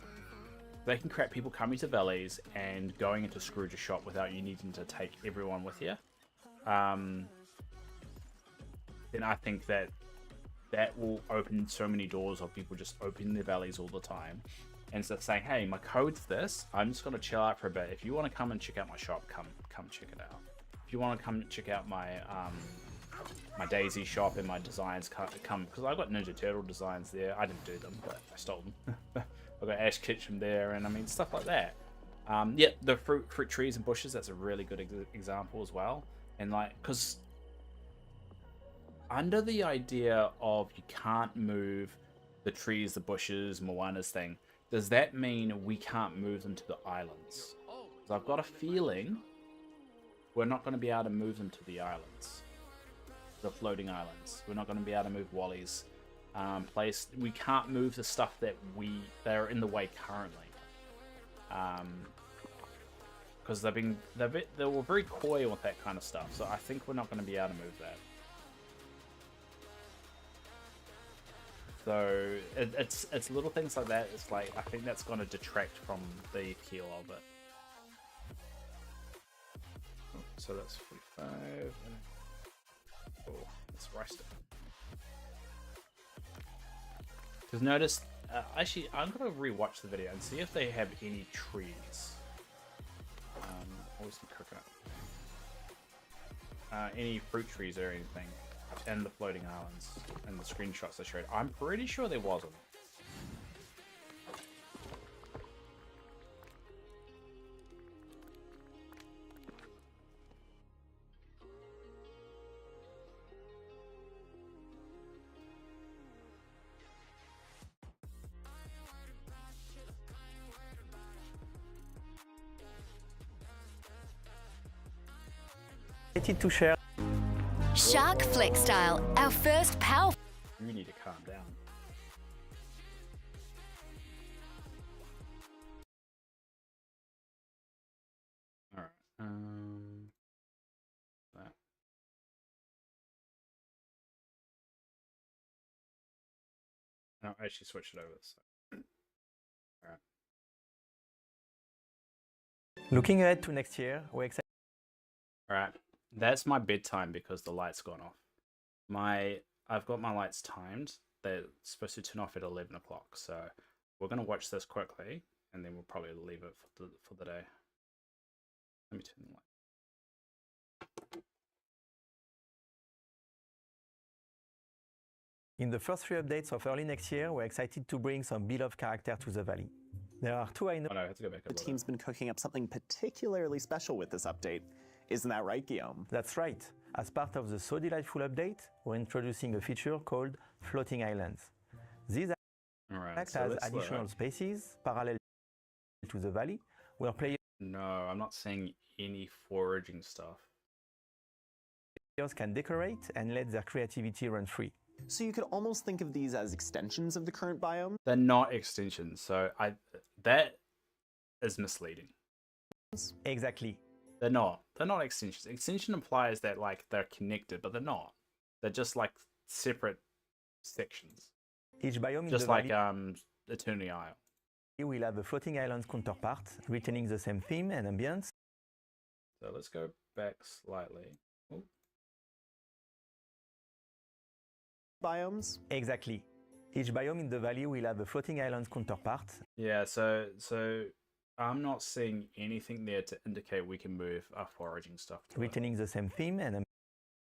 Speaker 1: they can crack people coming to valleys and going into Scrooge's shop without you needing to take everyone with you, then I think that will open so many doors of people just opening their valleys all the time, and instead of saying, hey, my code's this, I'm just going to chill out for a bit. If you want to come and check out my shop, come check it out. If you want to come check out my my Daisy shop and my designs, come, because I've got Ninja Turtle designs there. I didn't do them, but I stole them. I've got Ash Ketchum there, and I mean, stuff like that. Yeah, the fruit trees and bushes, that's a really good example as well. And like, because under the idea of you can't move the trees, the bushes, Moana's thing, does that mean we can't move them to the islands? Because I've got a feeling we're not going to be able to move them to the islands. The floating islands. We're not going to be able to move Wally's place. We can't move the stuff that are in the way currently. Because they were very coy with that kind of stuff. So I think we're not going to be able to move that. So it's little things like that. It's like, I think that's going to detract from the appeal of it. Oh, so that's 45. Oh, let's rice it. Because notice, actually, I'm going to rewatch the video and see if they have any trees. Always some coconut. Any fruit trees or anything in the floating islands and the screenshots they showed. I'm pretty sure there wasn't.
Speaker 13: To share.
Speaker 14: Shark Flick Style, our first powerful.
Speaker 1: You need to calm down. All right. That. No, I actually switched it over. So. All right.
Speaker 13: Looking ahead to next year, we're excited.
Speaker 1: All right. That's my bedtime because the light's gone off. I've got my lights timed. They're supposed to turn off at 11 o'clock. So we're going to watch this quickly, and then we'll probably leave it for the day. Let me turn the light.
Speaker 13: In the first 3 updates of early next year, we're excited to bring some beloved characters to the valley. There are 2 I know.
Speaker 1: Oh, no, I have to go back.
Speaker 7: The team's been cooking up something particularly special with this update. Isn't that right, Guillaume?
Speaker 13: That's right. As part of the So Delightful update, we're introducing a feature called Floating Islands. These act as additional spaces parallel to the valley, where players
Speaker 1: No, I'm not seeing any foraging stuff.
Speaker 13: can decorate and let their creativity run free.
Speaker 7: So you could almost think of these as extensions of the current biome?
Speaker 1: They're not extensions, so that is misleading.
Speaker 13: Exactly.
Speaker 1: They're not. They're not extensions. Extension implies that like they're connected, but they're not. They're just like separate sections.
Speaker 13: Each biome in
Speaker 1: Just
Speaker 13: the
Speaker 1: like
Speaker 13: valley
Speaker 1: Eternity Isle.
Speaker 13: will have a floating island's counterpart, retaining the same theme and ambience.
Speaker 1: So let's go back slightly. Ooh.
Speaker 7: Biomes?
Speaker 13: Exactly. Each biome in the valley will have a floating island's counterpart.
Speaker 1: Yeah, so I'm not seeing anything there to indicate we can move our foraging stuff to it.
Speaker 13: Retaining the same theme and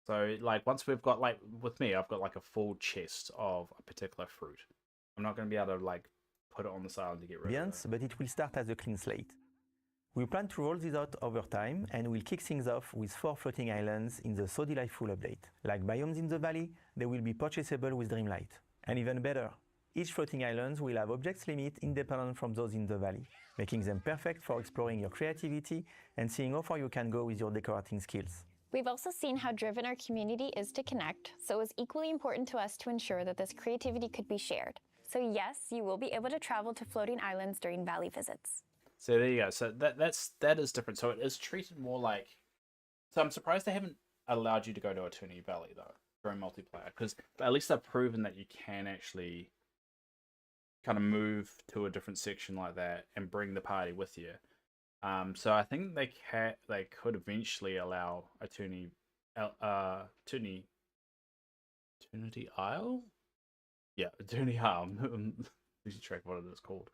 Speaker 1: So like once we've got like with me, I've got like a full chest of a particular fruit. I'm not going to be able to like put it on the side to get rid of it.
Speaker 13: ambience, but it will start as a clean slate. We plan to roll this out over time, and we'll kick things off with 4 floating islands in the So Delightful update. Like biomes in the valley, they will be purchasable with Dreamlight. And even better, each floating island will have objects limit independent from those in the valley, making them perfect for exploring your creativity and seeing how far you can go with your decorating skills.
Speaker 10: We've also seen how driven our community is to connect, so it was equally important to us to ensure that this creativity could be shared. So yes, you will be able to travel to floating islands during valley visits.
Speaker 1: So there you go. So that is different. So it is treated more like. So I'm surprised they haven't allowed you to go to Eternity Valley though during multiplayer, because at least they've proven that you can actually kind of move to a different section like that and bring the party with you. So I think they could eventually allow Eternity Isle. Yeah, Eternity Isle. I'm losing track of what it is called.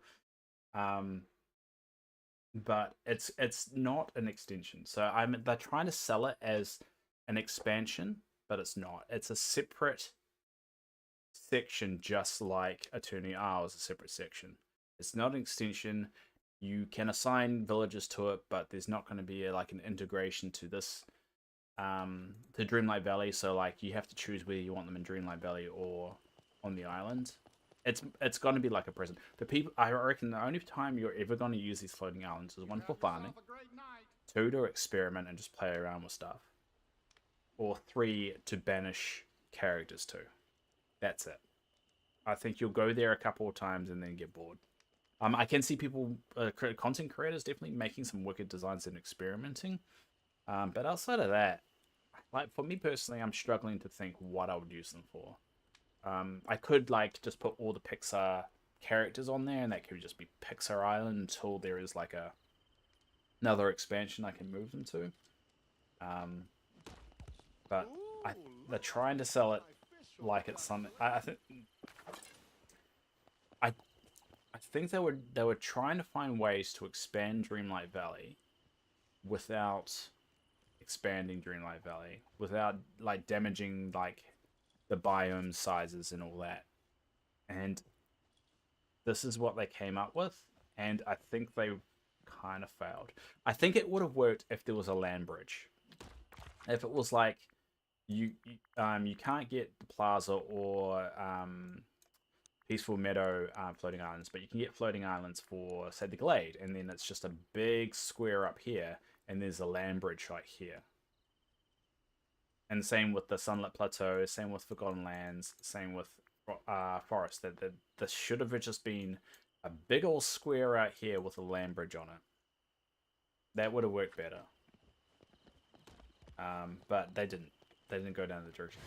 Speaker 1: But it's not an extension. So they're trying to sell it as an expansion, but it's not. It's a separate section, just like Eternity Isle is a separate section. It's not an extension. You can assign villages to it, but there's not going to be like an integration to this to Dreamlight Valley. So like you have to choose whether you want them in Dreamlight Valley or on the island. It's going to be like a present. I reckon the only time you're ever going to use these floating islands is 1 for farming, 2 to experiment and just play around with stuff, or 3 to banish characters to. That's it. I think you'll go there a couple of times and then get bored. I can see people, content creators, definitely making some wicked designs and experimenting. But outside of that, like for me personally, I'm struggling to think what I would use them for. I could like just put all the Pixar characters on there, and that could just be Pixar Island until there is like another expansion I can move them to. But they're trying to sell it like it's something. I think they were trying to find ways to expand Dreamlight Valley without expanding Dreamlight Valley, without like damaging like the biome sizes and all that. And this is what they came up with, and I think they kind of failed. I think it would have worked if there was a land bridge. If it was like you can't get the Plaza or Peaceful Meadow floating islands, but you can get floating islands for, say, the Glade, and then it's just a big square up here, and there's a land bridge right here. And same with the Sunlit Plateau, same with Forgotten Lands, same with Forest. That should have just been a big old square out here with a land bridge on it. That would have worked better. But they didn't. They didn't go down the direction.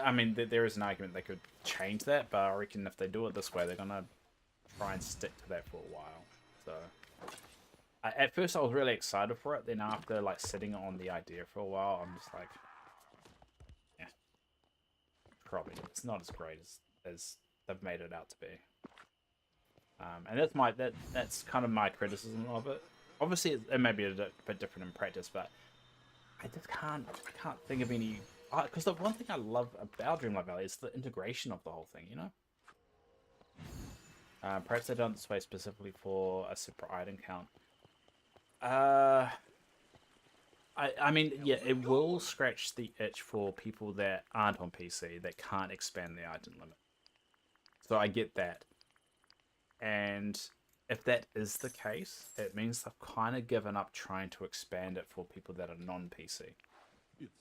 Speaker 1: I mean, there is an argument they could change that, but I reckon if they do it this way, they're gonna try and stick to that for a while. So, at first I was really excited for it. Then after like sitting on the idea for a while, I'm just like, yeah, probably it's not as great as they've made it out to be. And that's kind of my criticism of it. Obviously, it may be a bit different in practice, but I just can't think of any. Because the one thing I love about Dreamlight Valley is the integration of the whole thing, you know? Perhaps they've done it this way specifically for a separate item count. I mean, yeah, it will scratch the itch for people that aren't on PC, that can't expand the item limit. So I get that. And if that is the case, it means they've kind of given up trying to expand it for people that are non-PC.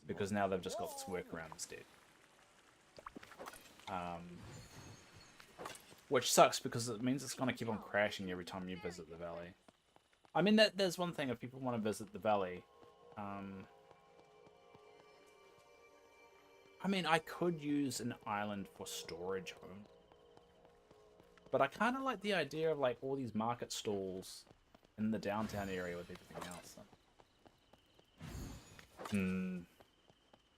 Speaker 1: Because now they've just got this workaround instead. Which sucks because it means it's going to keep on crashing every time you visit the valley. I mean, there's one thing if people want to visit the valley. I mean, I could use an island for storage only. But I kind of like the idea of like all these market stalls in the downtown area with everything else.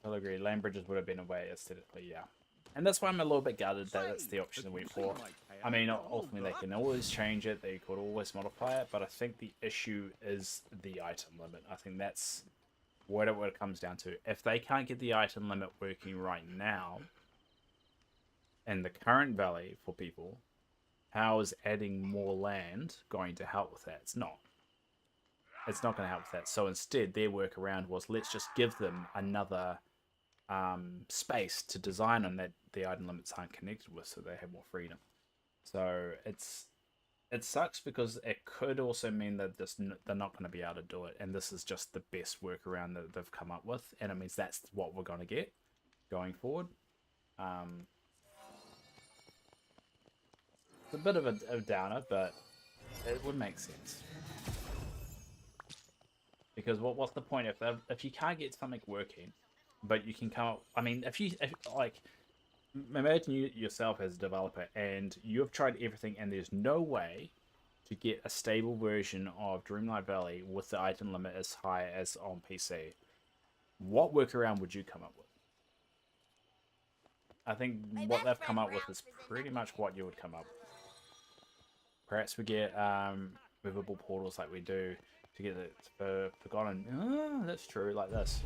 Speaker 1: I'll agree. Lane bridges would have been a way aesthetically, yeah. And that's why I'm a little bit gutted that that's the option that we went for. I mean, ultimately they can always change it. They could always modify it. But I think the issue is the item limit. I think that's what it comes down to. If they can't get the item limit working right now in the current valley for people, how is adding more land going to help with that? It's not. It's not going to help with that. So instead, their workaround was, let's just give them another space to design on that the item limits aren't connected with, so they have more freedom. So it sucks because it could also mean that they're not going to be able to do it, and this is just the best workaround that they've come up with, and it means that's what we're going to get going forward. It's a bit of a downer, but it would make sense. Because what's the point if you can't get something working, but you can come up? I mean, if like, imagine you yourself as a developer and you've tried everything, and there's no way to get a stable version of Dreamlight Valley with the item limit as high as on PC. What workaround would you come up with? I think what they've come up with is pretty much what you would come up with. Perhaps we get movable portals like we do to get it for Forgotten. Oh, that's true, like this.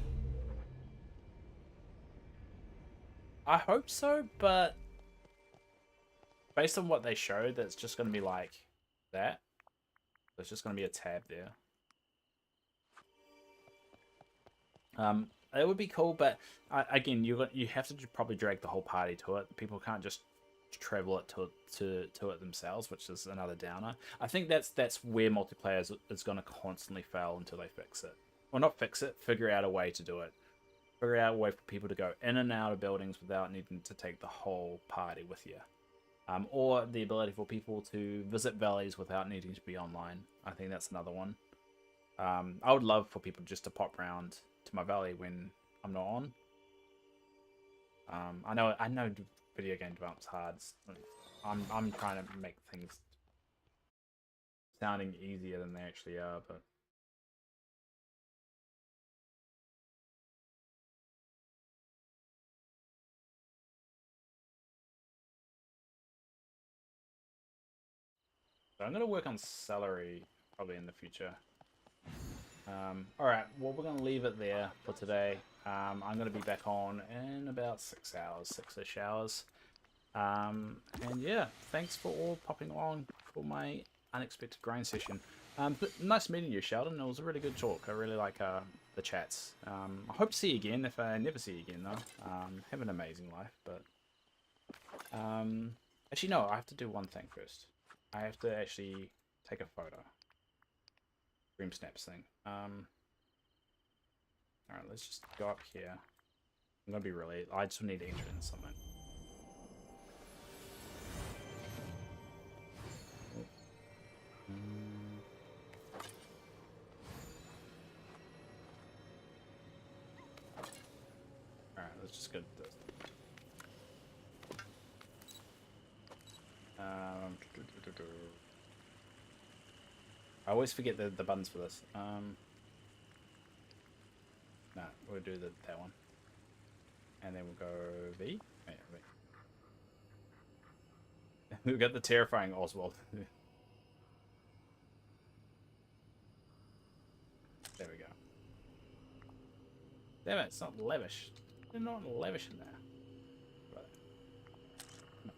Speaker 1: I hope so, but based on what they showed, that's just going to be like that. There's just going to be a tab there. It would be cool, but again, you have to probably drag the whole party to it. People can't just travel it to it themselves, which is another downer. I think that's where multiplayer is going to constantly fail until they fix it. Or not fix it, figure out a way to do it. Figure out a way for people to go in and out of buildings without needing to take the whole party with you. Or the ability for people to visit valleys without needing to be online. I think that's another one. I would love for people just to pop around to my valley when I'm not on. I know video game development's hard. I'm trying to make things sounding easier than they actually are, but so I'm gonna work on celery probably in the future. Alright, well, we're gonna leave it there for today. I'm gonna be back on in about 6 hours, 6-ish hours. And yeah, thanks for all popping along for my unexpected grind session. But nice meeting you, Sheldon. It was a really good talk. I really like the chats. I hope to see you again. If I never see you again, though, have an amazing life. But actually, no, I have to do one thing first. I have to actually take a photo. Dream snaps thing. Alright, let's just go up here. I'm gonna be really. I just need to enter in something. Alright, let's just go to this. I always forget the buttons for this. No, we'll do that one. And then we'll go V. Oh, yeah, V. We've got the terrifying Oswald. There we go. Damn it, it's not lavish. They're not lavish in there. Right. No.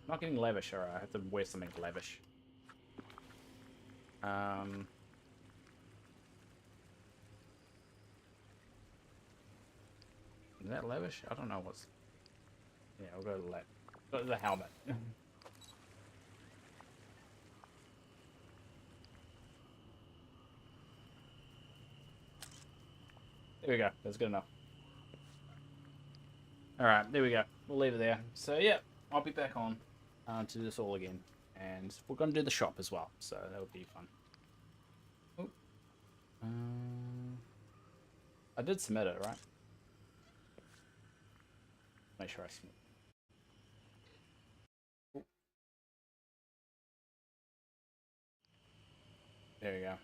Speaker 1: Not getting lavish, alright. I have to wear something lavish. Is that lavish? I don't know what's... Yeah, I'll go to the helmet. There we go. That's good enough. Alright, there we go. We'll leave it there. So, yeah, I'll be back on to do this all again. And we're going to do the shop as well. So, that'll be fun. Oh. I did submit it, right? Make sure I submit. Oh. There we go.